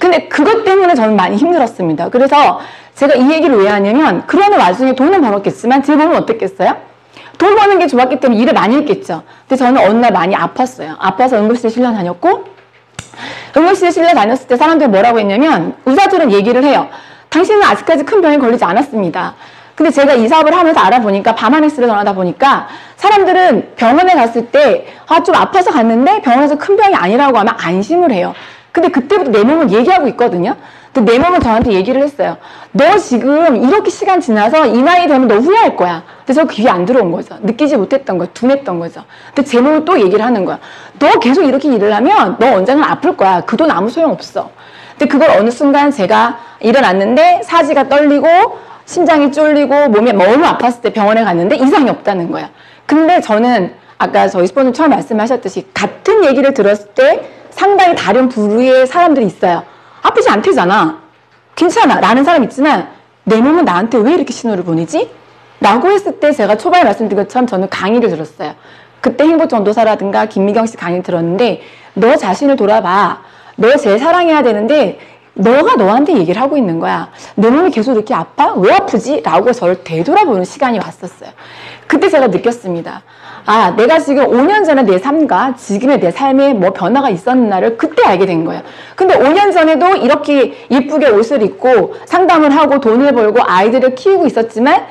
근데 그것 때문에 저는 많이 힘들었습니다. 그래서 제가 이 얘기를 왜 하냐면, 그러는 와중에 돈은 벌었겠지만 제 몸은 어땠겠어요? 돈 버는 게 좋았기 때문에 일을 많이 했겠죠. 근데 저는 어느 날 많이 아팠어요. 아파서 응급실에 실려 다녔고, 응급실에 실려 다녔을 때 사람들이 뭐라고 했냐면, 의사들은 얘기를 해요. 당신은 아직까지 큰 병에 걸리지 않았습니다. 근데 제가 이 사업을 하면서 알아보니까, 밤하늘스를 전하다 보니까 사람들은 병원에 갔을 때 좀 아파서 갔는데 병원에서 큰 병이 아니라고 하면 안심을 해요. 근데 그때부터 내 몸을 얘기하고 있거든요. 근데 내 몸은 저한테 얘기를 했어요. 너 지금 이렇게 시간 지나서 이 나이 되면 너 후회할 거야. 근데 저 귀에 안 들어온 거죠. 느끼지 못했던 거죠. 둔했던 거죠. 근데 제 몸은 또 얘기를 하는 거야. 너 계속 이렇게 일을 하면 너 언젠가 아플 거야. 그 돈 아무 소용 없어. 근데 그걸 어느 순간 제가 일어났는데 사지가 떨리고 심장이 쫄리고 몸이 너무 아팠을 때 병원에 갔는데 이상이 없다는 거야. 근데 저는 아까 저희 스폰서 처음 말씀하셨듯이 같은 얘기를 들었을 때 상당히 다른 부류의 사람들이 있어요. 아프지 않대잖아. 괜찮아. 라는 사람 있지만 내 몸은 나한테 왜 이렇게 신호를 보내지? 라고 했을 때 제가 초반에 말씀드린 것처럼 저는 강의를 들었어요. 그때 행복전도사라든가 김미경 씨 강의를 들었는데, 너 자신을 돌아봐. 너 제일 사랑해야 되는데 너가 너한테 얘기를 하고 있는 거야. 내 몸이 계속 이렇게 아파? 왜 아프지? 라고 저를 되돌아보는 시간이 왔었어요. 그때 제가 느꼈습니다. 내가 지금 5년 전에 내 삶과 지금의 내 삶에 뭐 변화가 있었나를 그때 알게 된 거예요. 근데 5년 전에도 이렇게 예쁘게 옷을 입고 상담을 하고 돈을 벌고 아이들을 키우고 있었지만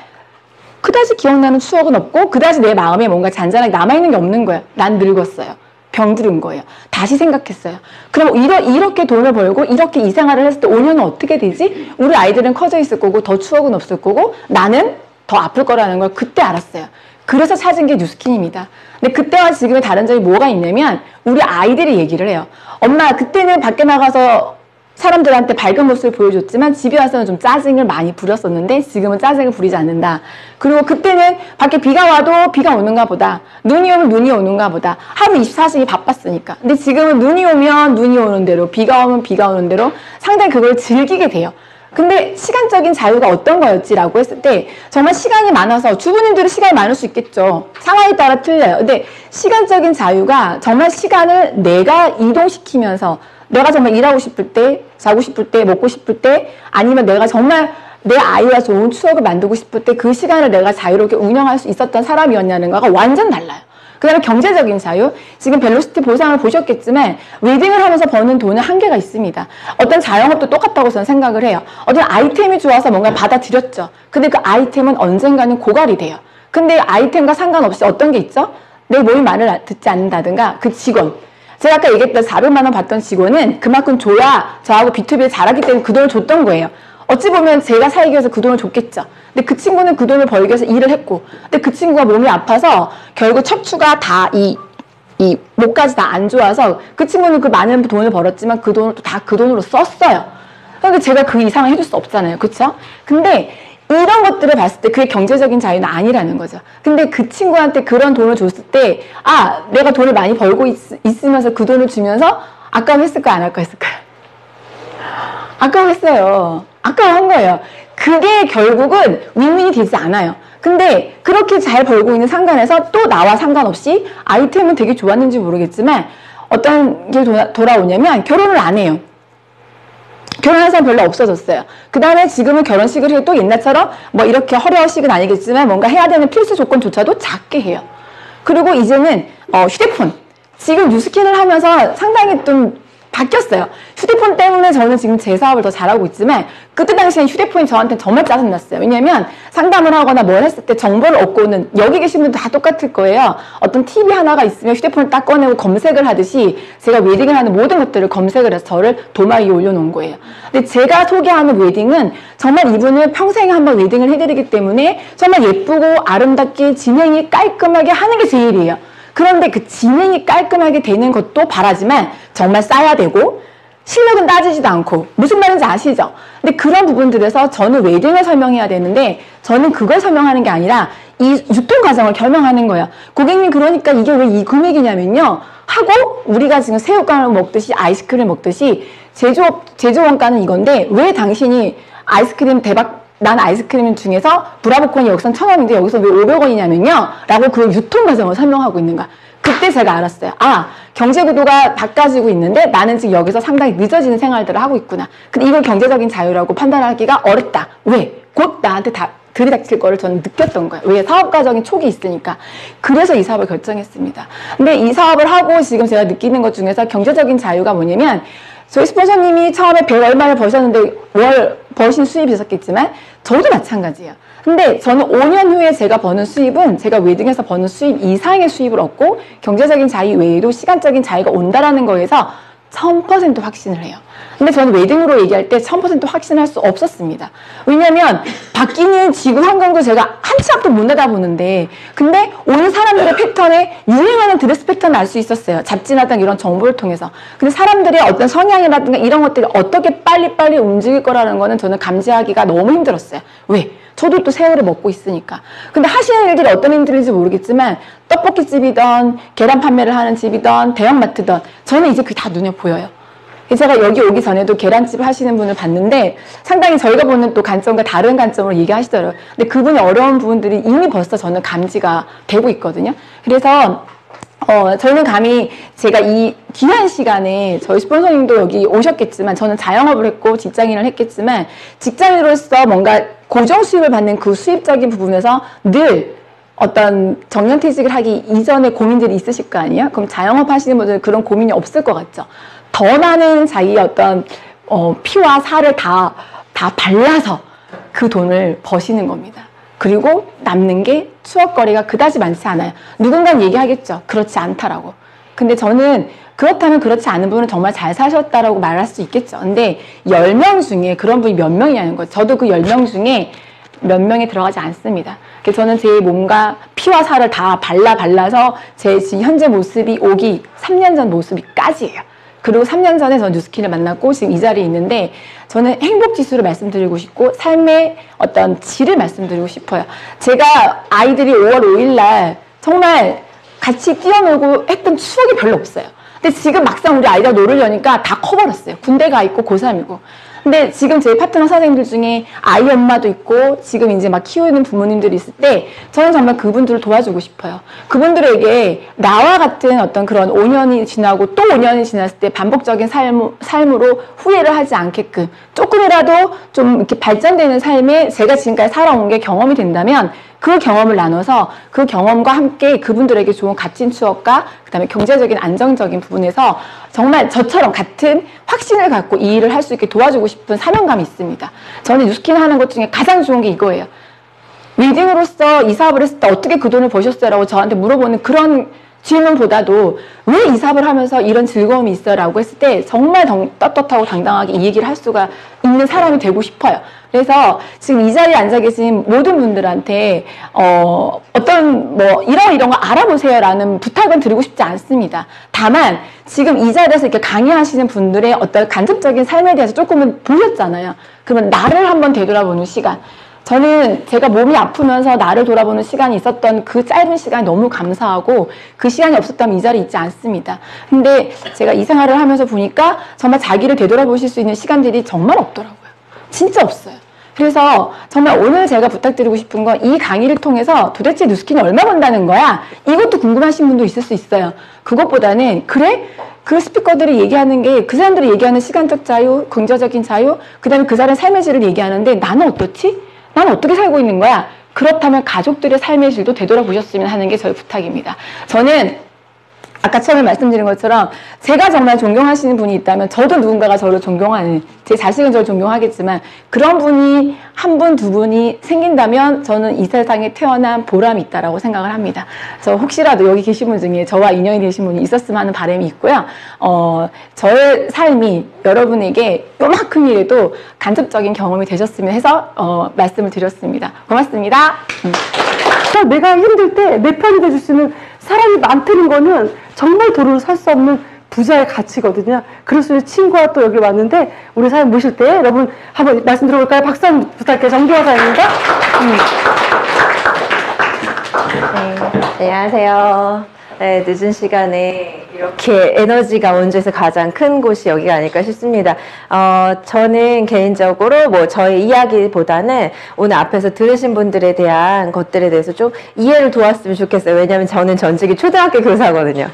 그다지 기억나는 추억은 없고 그다지 내 마음에 뭔가 잔잔하게 남아있는 게 없는 거예요. 난 늙었어요. 병들은 거예요. 다시 생각했어요. 그럼 이렇게 돈을 벌고 이렇게 이 생활을 했을 때 5년은 어떻게 되지? 우리 아이들은 커져 있을 거고 더 추억은 없을 거고 나는 더 아플 거라는 걸 그때 알았어요. 그래서 찾은 게 뉴스킨입니다. 근데 그때와 지금의 다른 점이 뭐가 있냐면 우리 아이들이 얘기를 해요. 엄마, 그때는 밖에 나가서 사람들한테 밝은 모습을 보여줬지만 집에 와서는 좀 짜증을 많이 부렸었는데 지금은 짜증을 부리지 않는다. 그리고 그때는 밖에 비가 와도 비가 오는가 보다. 눈이 오면 눈이 오는가 보다. 하루 24시간이 바빴으니까. 근데 지금은 눈이 오면 눈이 오는 대로, 비가 오면 비가 오는 대로 상당히 그걸 즐기게 돼요. 근데 시간적인 자유가 어떤 거였지라고 했을 때 정말 시간이 많아서 주부님들은 시간이 많을 수 있겠죠. 상황에 따라 틀려요. 근데 시간적인 자유가 정말 시간을 내가 이동시키면서 내가 정말 일하고 싶을 때, 자고 싶을 때, 먹고 싶을 때, 아니면 내가 정말 내 아이와 좋은 추억을 만들고 싶을 때 그 시간을 내가 자유롭게 운영할 수 있었던 사람이었냐는 거가 완전 달라요. 그 다음에 경제적인 자유. 지금 벨로시티 보상을 보셨겠지만 웨딩을 하면서 버는 돈은 한계가 있습니다. 어떤 자영업도 똑같다고 저는 생각을 해요. 어떤 아이템이 좋아서 뭔가 받아들였죠. 근데 그 아이템은 언젠가는 고갈이 돼요. 근데 아이템과 상관없이 어떤 게 있죠? 내 몸이 말을 듣지 않는다든가 그 직원. 제가 아까 얘기했던 400만 원 받던 직원은 그만큼 줘야 저하고 B2B를 잘하기 때문에 그 돈을 줬던 거예요. 어찌 보면 제가 살기 위해서 그 돈을 줬겠죠. 근데 그 친구는 그 돈을 벌기 위해서 일을 했고, 근데 그 친구가 몸이 아파서 결국 척추가 다 이 목까지 다 안 좋아서 그 친구는 그 많은 돈을 벌었지만 그 돈을 또 다 그 돈으로 썼어요. 그러니까 제가 그 이상을 해줄 수 없잖아요. 그쵸? 근데 이런 것들을 봤을 때 그게 경제적인 자유는 아니라는 거죠. 근데 그 친구한테 그런 돈을 줬을 때, 아, 내가 돈을 많이 벌고 있으면서 그 돈을 주면서 아까워했을까요? 안 아까워했을까요? 아까워했어요. 아까워한 거예요. 그게 결국은 윈윈이 되지 않아요. 근데 그렇게 잘 벌고 있는 상관에서 또 나와 상관없이 아이템은 되게 좋았는지 모르겠지만 어떤 게 돌아오냐면 결혼을 안 해요. 결혼한 사람 별로 없어졌어요. 그 다음에 지금은 결혼식을 해도 옛날처럼 뭐 이렇게 허례허식은 아니겠지만 뭔가 해야 되는 필수 조건조차도 작게 해요. 그리고 이제는 휴대폰. 지금 뉴스킨을 하면서 상당히 좀 바뀌었어요. 휴대폰 때문에 저는 지금 제 사업을 더 잘하고 있지만 그때 당시엔 휴대폰이 저한테 정말 짜증났어요. 왜냐면 상담을 하거나 뭘 했을 때 정보를 얻고는 여기 계신 분들 다 똑같을 거예요. 어떤 TV 하나가 있으면 휴대폰을 딱 꺼내고 검색을 하듯이 제가 웨딩을 하는 모든 것들을 검색을 해서 저를 도마 위에 올려놓은 거예요. 근데 제가 소개하는 웨딩은 정말 이분을 평생에 한번 웨딩을 해드리기 때문에 정말 예쁘고 아름답게 진행이 깔끔하게 하는 게 제일이에요. 그런데 그 진행이 깔끔하게 되는 것도 바라지만 정말 싸야 되고 실력은 따지지도 않고 무슨 말인지 아시죠? 근데 그런 부분들에서 저는 웨딩을 설명해야 되는데 저는 그걸 설명하는 게 아니라 이 유통 과정을 설명하는 거예요. 고객님 그러니까 이게 왜 이 금액이냐면요. 하고 우리가 지금 새우깡을 먹듯이 아이스크림 먹듯이 제조 원가는 이건데 왜 당신이 아이스크림 대박 난 아이스크림 중에서 브라보콘이 여기선 1,000원인데 여기서 왜 500원이냐면요 라고 그 유통 과정을 설명하고 있는 거야. 그때 제가 알았어요. 아, 경제구도가 바꿔지고 있는데 나는 지금 여기서 상당히 늦어지는 생활들을 하고 있구나. 근데 이걸 경제적인 자유라고 판단하기가 어렵다. 왜? 곧 나한테 다 들이닥칠 거를 저는 느꼈던 거예요. 왜? 사업 과정이 초기 있으니까. 그래서 이 사업을 결정했습니다. 근데 이 사업을 하고 지금 제가 느끼는 것 중에서 경제적인 자유가 뭐냐면 저희 스폰서님이 처음에 100 얼마를 버셨는데 월 버신 수입이 있었겠지만 저도 마찬가지예요. 근데 저는 5년 후에 제가 버는 수입은 제가 웨딩에서 버는 수입 이상의 수입을 얻고 경제적인 자유 외에도 시간적인 자유가 온다라는 거에서 1000% 확신을 해요. 근데 저는 웨딩으로 얘기할 때 1000% 확신할 수 없었습니다. 왜냐면 바뀌는 지구 환경도 제가 한 치 앞도 못 내다보는데 근데 오는 사람들의 패턴에 유행하는 드레스 패턴을 알 수 있었어요. 잡지나 등 이런 정보를 통해서. 근데 사람들의 어떤 성향이라든가 이런 것들이 어떻게 빨리빨리 움직일 거라는 거는 저는 감지하기가 너무 힘들었어요. 왜? 저도 또 세월을 먹고 있으니까. 근데 하시는 일들이 어떤 일들인지 모르겠지만 떡볶이집이든 계란 판매를 하는 집이든 대형마트든 저는 이제 그게 다 눈에 보여요. 제가 여기 오기 전에도 계란집을 하시는 분을 봤는데 상당히 저희가 보는 또 관점과 다른 관점으로 얘기하시더라고요. 근데 그분의 어려운 부분들이 이미 벌써 저는 감지가 되고 있거든요. 그래서 저는 감히 제가 이 귀한 시간에 저희 스폰서님도 여기 오셨겠지만 저는 자영업을 했고 직장인을 했겠지만 직장인으로서 뭔가 고정 수입을 받는 그 수입적인 부분에서 늘 어떤 정년퇴직을 하기 이전에 고민들이 있으실 거 아니에요? 그럼 자영업 하시는 분들은 그런 고민이 없을 것 같죠. 더 많은 자기의 어떤 피와 살을 다 발라서 그 돈을 버시는 겁니다. 그리고 남는 게 추억거리가 그다지 많지 않아요. 누군가는 얘기하겠죠. 그렇지 않다라고. 근데 저는 그렇다면 그렇지 않은 분은 정말 잘 사셨다라고 말할 수 있겠죠. 근데 10명 중에 그런 분이 몇 명이냐는 거죠. 저도 그 10명 중에 몇 명에 들어가지 않습니다. 그래서 저는 제 몸과 피와 살을 다 발라서 제 지금 현재 모습이 오기 3년 전 모습이까지예요. 그리고 3년 전에 저는 뉴스킨을 만났고 지금 이 자리에 있는데 저는 행복지수를 말씀드리고 싶고 삶의 어떤 질을 말씀드리고 싶어요. 제가 아이들이 5월 5일 날 정말 같이 뛰어놀고 했던 추억이 별로 없어요. 근데 지금 막상 우리 아이가 놀으려니까 다 커버렸어요. 군대 가 있고 고3이고. 근데 지금 제 파트너 선생님들 중에 아이 엄마도 있고 지금 이제 막 키우는 부모님들이 있을 때 저는 정말 그분들을 도와주고 싶어요. 그분들에게 나와 같은 어떤 그런 5년이 지나고 또 5년이 지났을 때 반복적인 삶으로 후회를 하지 않게끔 조금이라도 좀 이렇게 발전되는 삶에 제가 지금까지 살아온 게 경험이 된다면 그 경험을 나눠서 그 경험과 함께 그분들에게 좋은 값진 추억과 그다음에 경제적인 안정적인 부분에서 정말 저처럼 같은 확신을 갖고 이 일을 할 수 있게 도와주고 싶은 사명감이 있습니다. 저는 뉴스킨 하는 것 중에 가장 좋은 게 이거예요. 리딩으로서 이 사업을 했을 때 어떻게 그 돈을 버셨어요? 라고 저한테 물어보는 그런 질문보다도 왜 이 사업을 하면서 이런 즐거움이 있어요? 라고 했을 때 정말 떳떳하고 당당하게 이 얘기를 할 수가 있는 사람이 되고 싶어요. 그래서 지금 이 자리에 앉아 계신 모든 분들한테 어떤 뭐 이런 거 알아보세요 라는 부탁은 드리고 싶지 않습니다. 다만 지금 이 자리에서 이렇게 강의하시는 분들의 어떤 간접적인 삶에 대해서 조금은 보셨잖아요. 그러면 나를 한번 되돌아보는 시간. 저는 제가 몸이 아프면서 나를 돌아보는 시간이 있었던 그 짧은 시간이 너무 감사하고 그 시간이 없었다면 이 자리에 있지 않습니다. 근데 제가 이 생활을 하면서 보니까 정말 자기를 되돌아보실 수 있는 시간들이 정말 없더라고요. 진짜 없어요. 그래서 정말 오늘 제가 부탁드리고 싶은 건 이 강의를 통해서 도대체 뉴스킨이 얼마 번다는 거야? 이것도 궁금하신 분도 있을 수 있어요. 그것보다는 그래? 그 스피커들이 얘기하는 게 그 사람들이 얘기하는 시간적 자유, 경제적인 자유, 그 다음에 그 사람의 삶의 질을 얘기하는데 나는 어떻지? 나는 어떻게 살고 있는 거야? 그렇다면 가족들의 삶의 질도 되돌아보셨으면 하는 게 저의 부탁입니다. 저는 아까 처음에 말씀드린 것처럼 제가 정말 존경하시는 분이 있다면 저도 누군가가 저를 존경하는, 제 자식은 저를 존경하겠지만 그런 분이 한 분, 두 분이 생긴다면 저는 이 세상에 태어난 보람이 있다라고 생각을 합니다. 그래서 혹시라도 여기 계신 분 중에 저와 인연이 되신 분이 있었으면 하는 바람이 있고요. 저의 삶이 여러분에게 요만큼이라도 간접적인 경험이 되셨으면 해서 말씀을 드렸습니다. 고맙습니다. 내가 힘들 때 내 편이 돼줄 수 있는 사람이 많다는 거는 정말 도로를 살 수 없는 부자의 가치거든요. 그래서 친구가 또 여기 왔는데 우리 사연 모실 때 여러분 한번 말씀 들어볼까요? 박수 한번 부탁해요. 정기화 사연입니다. 네, 안녕하세요. 네, 늦은 시간에 이렇게 에너지가 원주에서 가장 큰 곳이 여기가 아닐까 싶습니다. 저는 개인적으로 뭐 저의 이야기보다는 오늘 앞에서 들으신 분들에 대한 것들에 대해서 좀 이해를 도왔으면 좋겠어요. 왜냐하면 저는 전직이 초등학교 교사거든요.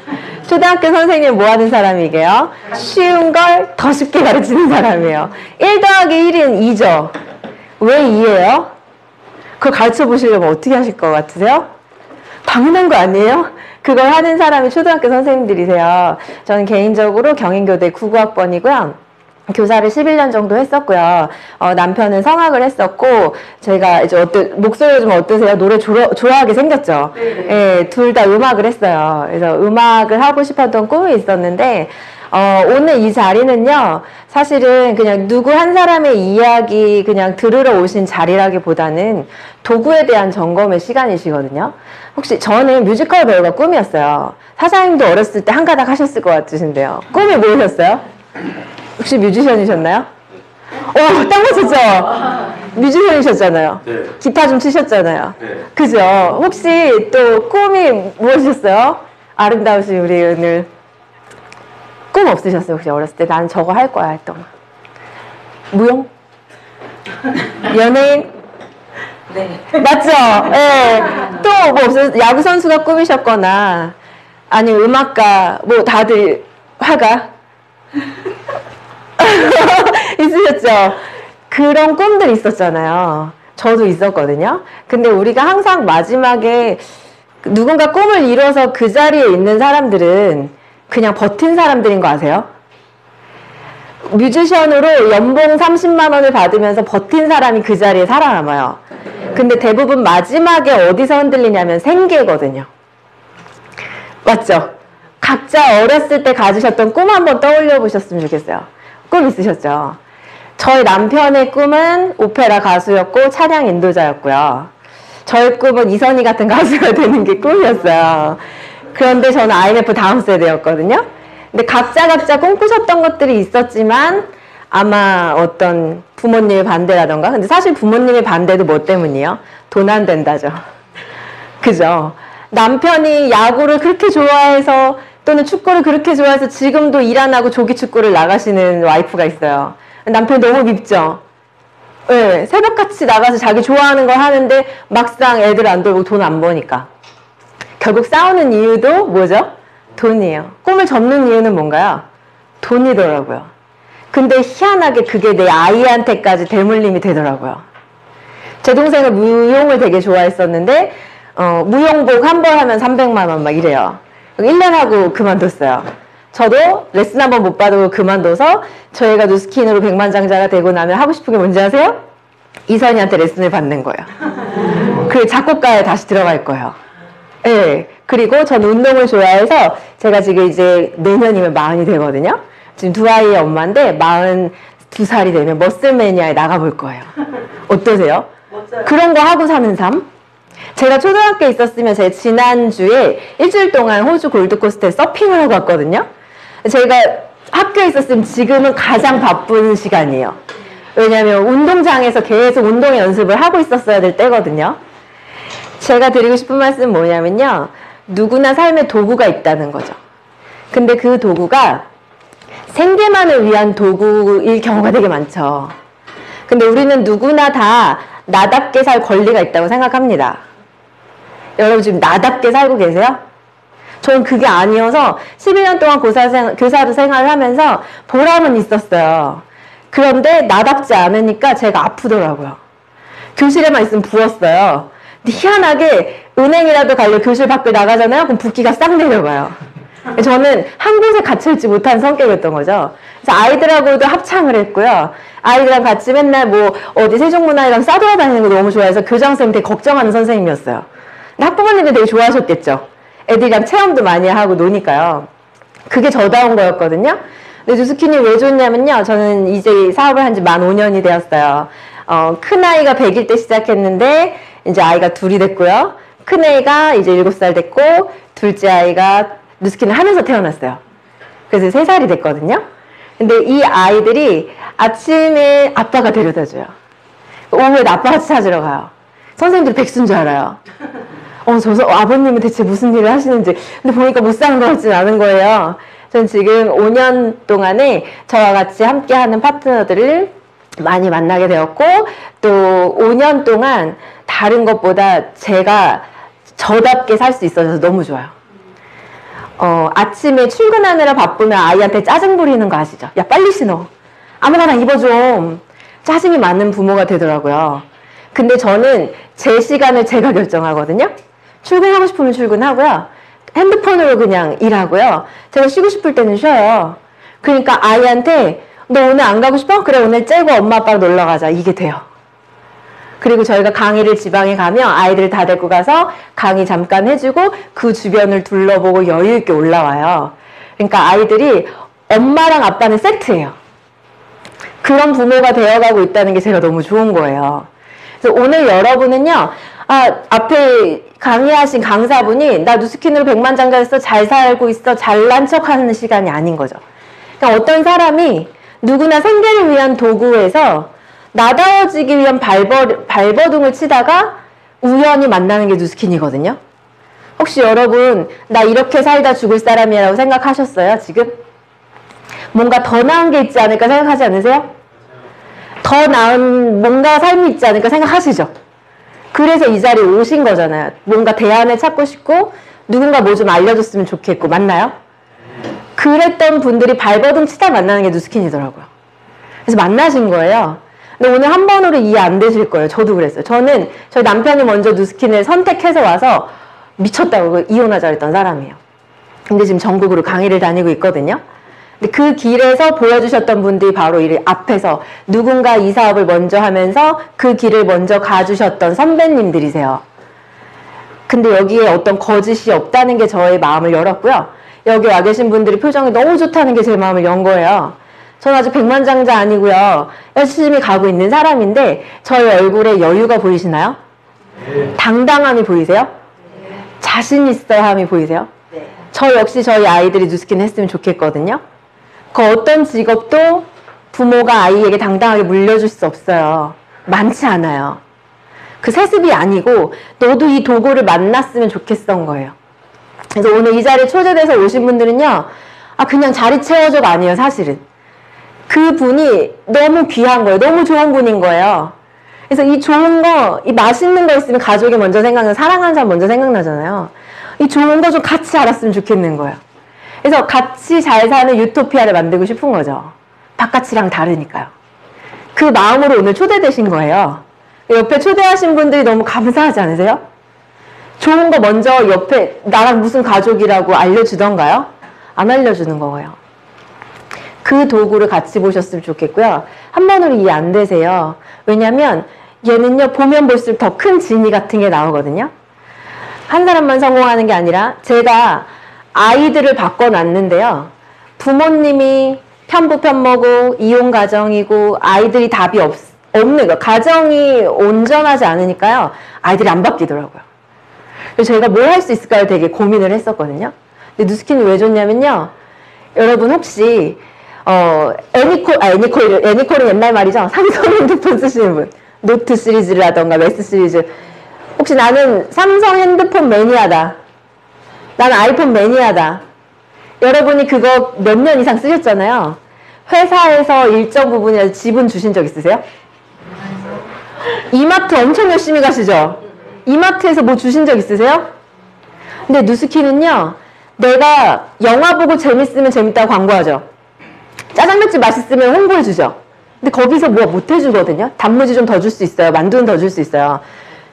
초등학교 선생님 뭐 하는 사람이게요? 쉬운 걸 더 쉽게 가르치는 사람이에요. 1 더하기 1은 2죠. 왜 2예요? 그걸 가르쳐 보시려면 어떻게 하실 것 같으세요? 당연한 거 아니에요? 그걸 하는 사람이 초등학교 선생님들이세요. 저는 개인적으로 경인교대 99학번이고요. 교사를 11년 정도 했었고요. 남편은 성악을 했었고, 제가 이제 목소리가 좀 어떠세요? 노래 좋아하게 생겼죠? 예, 둘 다 음악을 했어요. 그래서 음악을 하고 싶었던 꿈이 있었는데, 오늘 이 자리는요, 사실은 그냥 누구 한 사람의 이야기 그냥 들으러 오신 자리라기보다는 도구에 대한 점검의 시간이시거든요. 혹시 저는 뮤지컬 배우가 꿈이었어요. 사장님도 어렸을 때 한 가닥 하셨을 것 같으신데요. 꿈이 뭐셨어요? 혹시 뮤지션이셨나요? 딱 맞췄죠? 뮤지션이셨잖아요. 네. 기타 좀 치셨잖아요. 네. 그죠? 혹시 또 꿈이 무엇이셨어요? 아름다우신 우리 오늘 꿈 없으셨어요? 혹시 어렸을 때 나는 저거 할 거야 했던 거. 무용? 연예인? 네. 맞죠? 예. 또 뭐 없어요? 야구 선수가 꿈이셨거나 아니면 음악가, 뭐 다들 화가 있으셨죠? 그런 꿈들이 있었잖아요. 저도 있었거든요. 근데 우리가 항상 마지막에 누군가 꿈을 이뤄서 그 자리에 있는 사람들은 그냥 버틴 사람들인 거 아세요? 뮤지션으로 연봉 30만 원을 받으면서 버틴 사람이 그 자리에 살아남아요. 근데 대부분 마지막에 어디서 흔들리냐면 생계거든요. 맞죠? 각자 어렸을 때 가지셨던 꿈 한번 떠올려 보셨으면 좋겠어요. 꿈 있으셨죠? 저희 남편의 꿈은 오페라 가수였고 찬양 인도자였고요. 저의 꿈은 이선희 같은 가수가 되는 게 꿈이었어요. 그런데 저는 IMF 다음 세대였거든요. 근데 각자 꿈꾸셨던 것들이 있었지만 아마 어떤 부모님의 반대라던가, 근데 사실 부모님의 반대도 뭐 때문이에요? 돈 안 된다죠. 그죠? 남편이 야구를 그렇게 좋아해서 또는 축구를 그렇게 좋아해서 지금도 일 안 하고 조기 축구를 나가시는 와이프가 있어요. 남편이 너무 밉죠? 네, 새벽같이 나가서 자기 좋아하는 걸 하는데 막상 애들 안 돌보고 돈 안 버니까. 결국 싸우는 이유도 뭐죠? 돈이에요. 꿈을 접는 이유는 뭔가요? 돈이더라고요. 근데 희한하게 그게 내 아이한테까지 대물림이 되더라고요. 제 동생은 무용을 되게 좋아했었는데 무용복 한 번 하면 300만 원 막 이래요. 1년 하고 그만뒀어요. 저도 레슨 한 번 못 받고 그만둬서 저희가 누스킨으로 백만장자가 되고 나면 하고 싶은 게 뭔지 아세요? 이선희한테 레슨을 받는 거예요. 그리고 작곡가에 다시 들어갈 거예요. 네. 그리고 전 운동을 좋아해서 제가 지금 이제 내년이면 40이 되거든요. 지금 두 아이의 엄마인데 42살이 되면 머슬매니아에 나가볼 거예요. 어떠세요? 그런 거 하고 사는 삶? 제가 초등학교에 있었으면 제가 지난주에 일주일 동안 호주 골드코스트에 서핑을 하고 왔거든요. 제가 학교에 있었으면 지금은 가장 바쁜 시간이에요. 왜냐하면 운동장에서 계속 운동 연습을 하고 있었어야 될 때거든요. 제가 드리고 싶은 말씀은 뭐냐면요. 누구나 삶에 도구가 있다는 거죠. 근데 그 도구가 생계만을 위한 도구일 경우가 되게 많죠. 근데 우리는 누구나 다 나답게 살 권리가 있다고 생각합니다. 여러분 지금 나답게 살고 계세요? 저는 그게 아니어서 11년 동안 교사로 생활을 하면서 보람은 있었어요. 그런데 나답지 않으니까 제가 아프더라고요. 교실에만 있으면 부었어요. 근데 희한하게 은행이라도 가려고 교실 밖을 나가잖아요. 그럼 붓기가 싹 내려가요. 저는 한 곳에 갇혀있지 못한 성격이었던 거죠. 그래서 아이들하고도 합창을 했고요. 아이들이랑 같이 맨날 뭐 어디 세종문화회관 싸돌아다니는 거 너무 좋아해서 교장선생님 되게 걱정하는 선생님이었어요. 근데 학부모님들 되게 좋아하셨겠죠. 애들이랑 체험도 많이 하고 노니까요. 그게 저다운 거였거든요. 근데 누스킨이 왜 좋냐면요. 저는 이제 사업을 한 지 만 5년이 되었어요. 큰 아이가 100일 때 시작했는데 이제 아이가 둘이 됐고요. 큰 애가 이제 7살 됐고 둘째 아이가 누스킨을 하면서 태어났어요. 그래서 3살이 됐거든요. 근데 이 아이들이 아침에 아빠가 데려다줘요. 오후에 아빠같이 찾으러 가요. 선생님들 백수인 줄 알아요. 아버님은 대체 무슨 일을 하시는지. 근데 보니까 못 사는 것 같진 않은 거예요. 전 지금 5년 동안에 저와 같이 함께하는 파트너들을 많이 만나게 되었고, 또 5년 동안 다른 것보다 제가 저답게 살 수 있어서 너무 좋아요. 아침에 출근하느라 바쁘면 아이한테 짜증 부리는 거 아시죠? 야, 빨리 신어. 아무거나 입어 좀. 짜증이 많은 부모가 되더라고요. 근데 저는 제 시간을 제가 결정하거든요. 출근하고 싶으면 출근하고요. 핸드폰으로 그냥 일하고요. 제가 쉬고 싶을 때는 쉬어요. 그러니까 아이한테 너 오늘 안 가고 싶어? 그래, 오늘 째고 엄마 아빠랑 놀러 가자. 이게 돼요. 그리고 저희가 강의를 지방에 가면 아이들 다 데리고 가서 강의 잠깐 해주고 그 주변을 둘러보고 여유 있게 올라와요. 그러니까 아이들이 엄마랑 아빠는 세트예요. 그런 부모가 되어가고 있다는 게 제가 너무 좋은 거예요. 그래서 오늘 여러분은요, 앞에 강의하신 강사분이 나 누스킨으로 백만장자였어, 잘 살고 있어, 잘난 척하는 시간이 아닌 거죠. 그러니까 어떤 사람이 누구나 생계를 위한 도구에서 나다워지기 위한 발버둥을 치다가 우연히 만나는 게 누스킨이거든요. 혹시 여러분 나 이렇게 살다 죽을 사람이라고 생각하셨어요? 지금? 뭔가 더 나은 게 있지 않을까 생각하지 않으세요? 더 나은 뭔가 삶이 있지 않을까 생각하시죠? 그래서 이 자리에 오신 거잖아요. 뭔가 대안을 찾고 싶고 누군가 뭐 좀 알려줬으면 좋겠고. 맞나요? 그랬던 분들이 발버둥 치다 만나는 게 누스킨이더라고요. 그래서 만나신 거예요. 근데 오늘 한 번으로 이해 안 되실 거예요. 저도 그랬어요. 저는 저희 남편이 먼저 누스킨을 선택해서 와서 미쳤다고 이혼하자 했던 사람이에요. 근데 지금 전국으로 강의를 다니고 있거든요. 근데 그 길에서 보여주셨던 분들이 바로 이 앞에서 누군가 이 사업을 먼저 하면서 그 길을 먼저 가주셨던 선배님들이세요. 근데 여기에 어떤 거짓이 없다는 게 저의 마음을 열었고요. 여기 와 계신 분들이 표정이 너무 좋다는 게 제 마음을 연 거예요. 저는 아직 백만장자 아니고요. 열심히 가고 있는 사람인데 저희 얼굴에 여유가 보이시나요? 네. 당당함이 보이세요? 네. 자신 있어함이 보이세요? 네. 저 역시 저희 아이들이 누스킨 했으면 좋겠거든요. 그 어떤 직업도 부모가 아이에게 당당하게 물려줄 수 없어요. 많지 않아요. 그 세습이 아니고 너도 이 도구를 만났으면 좋겠던 거예요. 그래서 오늘 이 자리에 초대돼서 오신 분들은요, 그냥 자리 채워줘가 아니에요, 사실은. 그 분이 너무 귀한 거예요. 너무 좋은 분인 거예요. 그래서 이 좋은 거, 이 맛있는 거 있으면 가족이 먼저 생각나요. 사랑하는 사람 먼저 생각나잖아요. 이 좋은 거 좀 같이 알았으면 좋겠는 거예요. 그래서 같이 잘 사는 유토피아를 만들고 싶은 거죠. 바깥이랑 다르니까요. 그 마음으로 오늘 초대되신 거예요. 옆에 초대하신 분들이 너무 감사하지 않으세요? 좋은 거 먼저 옆에 나랑 무슨 가족이라고 알려주던가요? 안 알려주는 거예요. 그 도구를 같이 보셨으면 좋겠고요. 한 번으로 이해 안 되세요. 왜냐면 얘는요, 보면 볼수록 더 큰 진위 같은 게 나오거든요. 한 사람만 성공하는 게 아니라 제가 아이들을 바꿔놨는데요. 부모님이 편부편모고 이혼 가정이고 아이들이 답이 없는 거. 가정이 온전하지 않으니까요. 아이들이 안 바뀌더라고요. 그래서 저희가 뭘 할 수 있을까요? 되게 고민을 했었거든요. 근데 누스킨이 왜 좋냐면요. 여러분 혹시 애니콜은 옛날 말이죠. 삼성 핸드폰 쓰시는 분. 노트 시리즈라던가 메스 시리즈. 혹시 나는 삼성 핸드폰 매니아다. 나는 아이폰 매니아다. 여러분이 그거 몇 년 이상 쓰셨잖아요. 회사에서 일정 부분이라도 지분 주신 적 있으세요? 이마트 엄청 열심히 가시죠? 이마트에서 뭐 주신 적 있으세요? 근데 누스킨은요, 내가 영화 보고 재밌으면 재밌다고 광고하죠. 짜장면집 맛있으면 홍보해주죠. 근데 거기서 뭐 못 해주거든요. 단무지 좀 더 줄 수 있어요. 만두는 더 줄 수 있어요.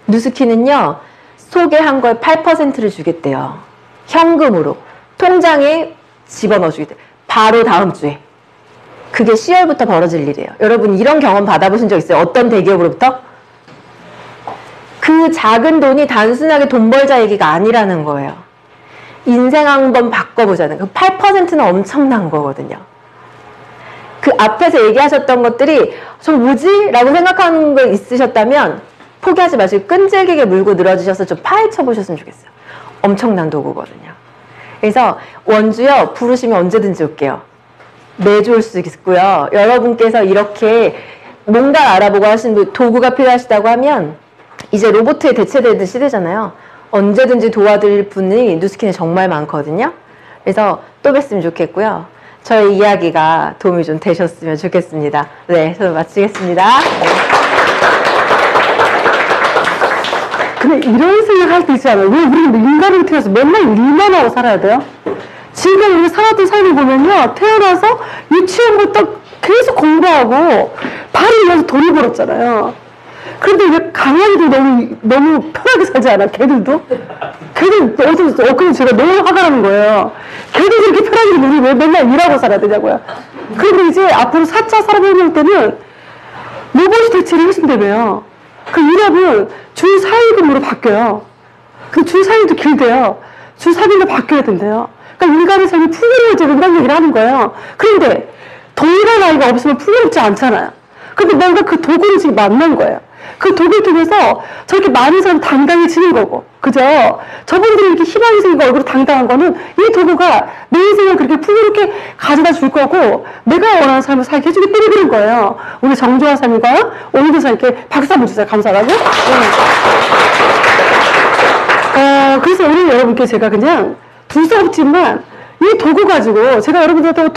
누스킨은요, 소개한 거에 8%를 주겠대요. 현금으로. 통장에 집어넣어 주겠대요. 바로 다음 주에. 그게 10월부터 벌어질 일이에요. 여러분 이런 경험 받아보신 적 있어요? 어떤 대기업으로부터? 그 작은 돈이 단순하게 돈 벌자 얘기가 아니라는 거예요. 인생 한번 바꿔보자는. 그 8%는 엄청난 거거든요. 그 앞에서 얘기하셨던 것들이 저 뭐지? 라고 생각하는 거 있으셨다면 포기하지 마시고 끈질기게 물고 늘어지셔서 좀 파헤쳐 보셨으면 좋겠어요. 엄청난 도구거든요. 그래서 원주요, 부르시면 언제든지 올게요. 매주 올 수 있고요. 여러분께서 이렇게 뭔가 알아보고 하신 도구가 필요하시다고 하면 이제 로봇에 대체되는 시대잖아요. 언제든지 도와드릴 분이 누스킨에 정말 많거든요. 그래서 또 뵀으면 좋겠고요. 저의 이야기가 도움이 좀 되셨으면 좋겠습니다. 네, 저는 마치겠습니다. 근데 이런 생각할 때 있잖아요. 왜 우리는 인간을 태어나서 맨날 일만 하고 살아야 돼요? 지금 우리 살았던 삶을 보면요. 태어나서 유치원부터 계속 공부하고 발이 일어서 돈을 벌었잖아요. 그런데 왜 강아지도 너무 편하게 살지 않아? 걔들도? 걔들 엊그제 제가 너무 화가 나는 거예요. 걔들 이렇게 편하게 우리 왜 맨날 일하고 살아야 되냐고요. 그런데 이제 앞으로 4차 산업혁명 때는 로봇이 대체를 해준다며요. 그 일업은 주 4일근무로 바뀌어요. 그 주 4일도 길대요. 주 3일로 바뀌어야 된대요. 그러니까 인간의 삶이 풍요로워진다는 얘기를 하는 거예요. 그런데 동일한 아이가 없으면 풍요롭지 않잖아요. 근데 뭔가 그 도구를 지금 만난 거예요. 그 도구를 통해서 저렇게 많은 사람이 당당해지는 거고, 그죠? 저분들이 이렇게 희망이 생기고 얼굴이 당당한 거는 이 도구가 내 인생을 그렇게 풍요롭게 가져다 줄 거고, 내가 원하는 삶을 살게 해주기 때문에 그런 거예요. 우리 정조화 사님과 오늘도 이렇게 박수 한번 주세요. 감사하고. 네. 그래서 오늘 여러분께 제가 그냥 두서없지만 이 도구 가지고 제가 여러분들한테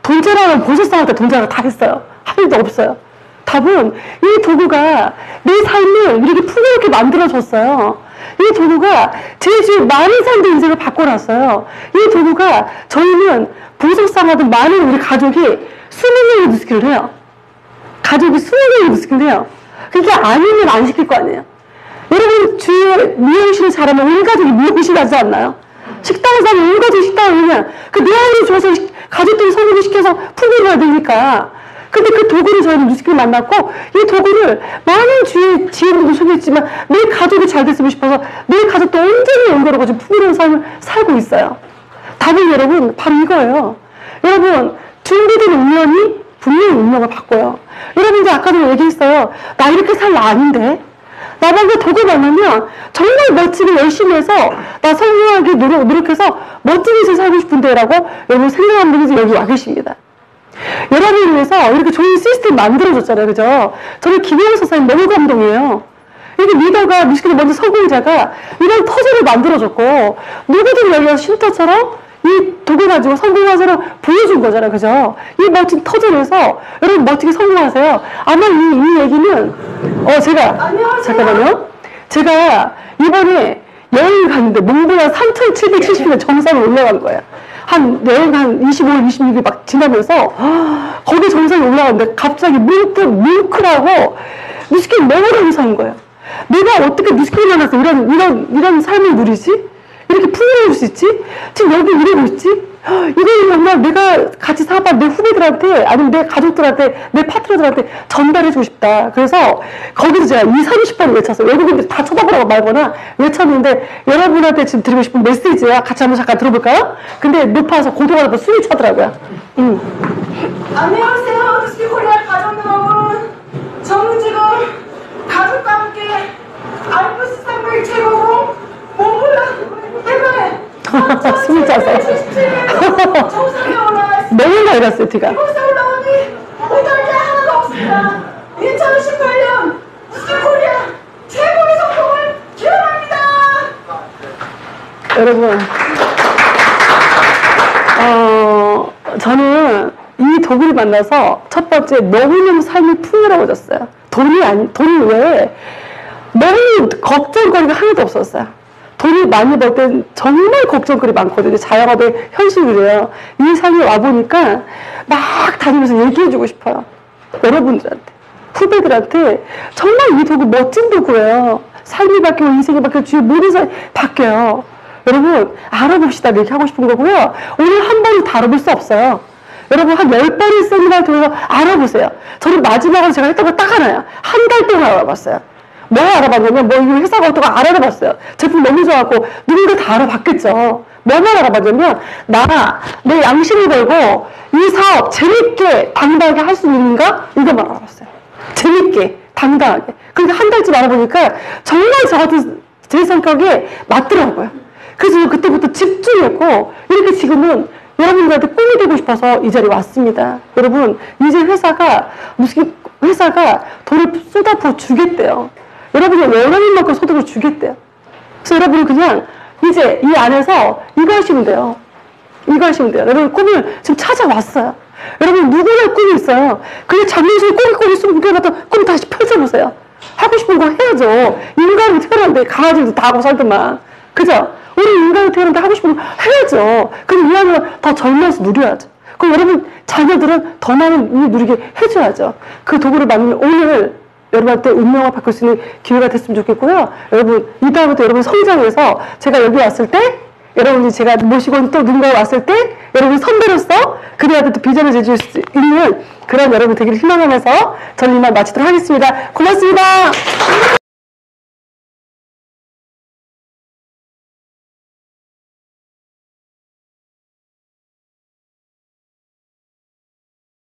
돈 자랑을 보셨을 때 돈 자랑 다 했어요. 할 일도 없어요. 답은 이 도구가 내 삶을 이렇게 풍요롭게 만들어줬어요. 이 도구가 제 주위에 많은 사람들 인생을 바꿔놨어요. 이 도구가 저희는 보석상하던 많은 우리 가족이 20명이 누스킨을 해요. 가족이 20명이 누스킨을 해요. 그러니까 아니면 안 시킬 거 아니에요. 여러분 주위에 미용실을 잘하면 온 가족이 미용실 하지 않나요? 식당을 사면 온 가족이 식당을 그냥 그 내 아이를 줘서 가족들이 성공을 시켜서 풍요로워야 되니까. 근데 그 도구를 저희는 누스킨을 만났고 이 도구를 많은 주위의 지인들도 소개했지만 내 가족이 잘 됐으면 싶어서 내 가족도 온전히 연결하고 지금 풍요로운 삶을 살고 있어요. 답은 여러분 바로 이거예요. 여러분 준비된 운명이 분명히 운명을 바꿔요. 여러분들 아까도 얘기했어요. 나 이렇게 살 나 아닌데 나방과 덕을 만나면 정말 멋지게 열심히 해서 나 성공하게 노력해서 멋진 인생 살고 싶은데 라고 여러분 생각하는 분이 여기 와 계십니다. 여러분을 위해서 이렇게 좋은 시스템 만들어줬잖아요. 그죠? 저는 김영우 선생님 너무 감동이에요. 이렇게 리더가 뮤지컬 먼저 성공자가 이런 터전을 만들어줬고 누구든 여기 와서 쉼터처럼 이 독을 가지고 성공하자로 보여준 거잖아요. 그죠? 이 멋진 터전에서 여러분 멋지게 성공하세요. 아마 이 얘기는 제가 잠깐만요. 제가 이번에 여행 갔는데 몽골한 3,770년 정상에 올라간 거예요. 여행 한 25일, 26일 막 지나면서 거기 정상에 올라갔는데 갑자기 뭉클하고 뮤지컬 너무 이상한 거예요. 내가 어떻게 뮤지컬을 만나서 이런 삶을 누리지? 이렇게 풍요로울 수 있지? 지금 여기 이러고 있지? 이거는 정말 내가 같이 사업한 내 후배들한테 아니면 내 가족들한테 내 파트너들한테 전달해주고 싶다. 그래서 거기서 제가 30번을 외쳤어요. 외국인들 다 쳐다보라고 말거나 외쳤는데 여러분한테 지금 드리고 싶은 메시지야. 같이 한번 잠깐 들어볼까요? 근데 높아서 고도가 높아 숨이 차더라고요. 안녕하세요. 뮤지컬리아 가족 여러분. 저는 지금 가족과 함께 알프스 산맥 최고봉 몽골란 해발 숨이 차서. 정상에 올라왔습니다. 너무 밝았어요, 뒤가. 이곳에 올라오니 못할 게 하나도 없습니다. 2018년 뮤지컬리아 최고의 성공을 기원합니다. 여러분, 저는 이 독을 만나서 첫 번째 너무너무 삶이 풍요로워졌어요. 돈 외에 너무 걱정거리가 하나도 없었어요. 돈을 많이 벌 땐 정말 걱정거리 많거든요. 자영업의 현실이래요. 이 삶에 와보니까 막 다니면서 얘기해주고 싶어요. 여러분들한테, 후배들한테 정말 이 도구 멋진 도구예요. 삶이 바뀌고 인생이 바뀌고 주위 모든 사람이 바뀌어요. 여러분 알아봅시다. 이렇게 하고 싶은 거고요. 오늘 한 번에 다뤄볼 수 없어요. 여러분 한 10번의 세미나를 통해서 알아보세요. 저는 마지막으로 제가 했던 거 딱 하나야. 한 달 동안 알아봤어요. 뭐 알아봤냐면 이 회사가 어떻게 알아봤어요. 제품 너무 좋아갖고 누군가 다 알아봤겠죠. 뭐만 알아봤냐면 내 양심을 걸고 이 사업 재밌게 당당하게 할 수 있는가? 이거만 알아봤어요. 재밌게 당당하게. 그러니까 한 달쯤 알아보니까 정말 저 같은 제 성격에 맞더라고요. 그래서 그때부터 집중했고 이렇게 지금은 여러분들한테 꿈이 되고 싶어서 이 자리에 왔습니다. 여러분 이제 회사가 돈을 쏟아부어 주겠대요. 여러분이 원하는 만큼 소득을 주겠대요. 그래서 여러분은 그냥 이제 이 안에서 이거 하시면 돼요. 이거 하시면 돼요. 여러분 꿈을 지금 찾아왔어요. 여러분 누구나 꿈이 있어요. 그게 작년에 꿈이 숨겨놨던 꿈 다시 펼쳐보세요. 하고 싶은 거 해야죠. 인간이 태어났는데 강아지도 다 하고 살더만. 그죠? 우리 인간이 태어났는데 하고 싶은 거 해야죠. 그럼 이 안에 더 젊어서 누려야죠. 그럼 여러분 자녀들은 더 많은 일 누리게 해줘야죠. 그 도구를 만나면 오늘 여러분한테 운명을 바꿀 수 있는 기회가 됐으면 좋겠고요. 여러분 이다음부터 여러분 성장해서 제가 여기 왔을 때 여러분이 제가 모시고 또 누군가 왔을 때 여러분 선배로서 그들한테 또 비전을 제시할 수 있는 그런 여러분 되기를 희망하면서 저는 이만 마치도록 하겠습니다. 고맙습니다.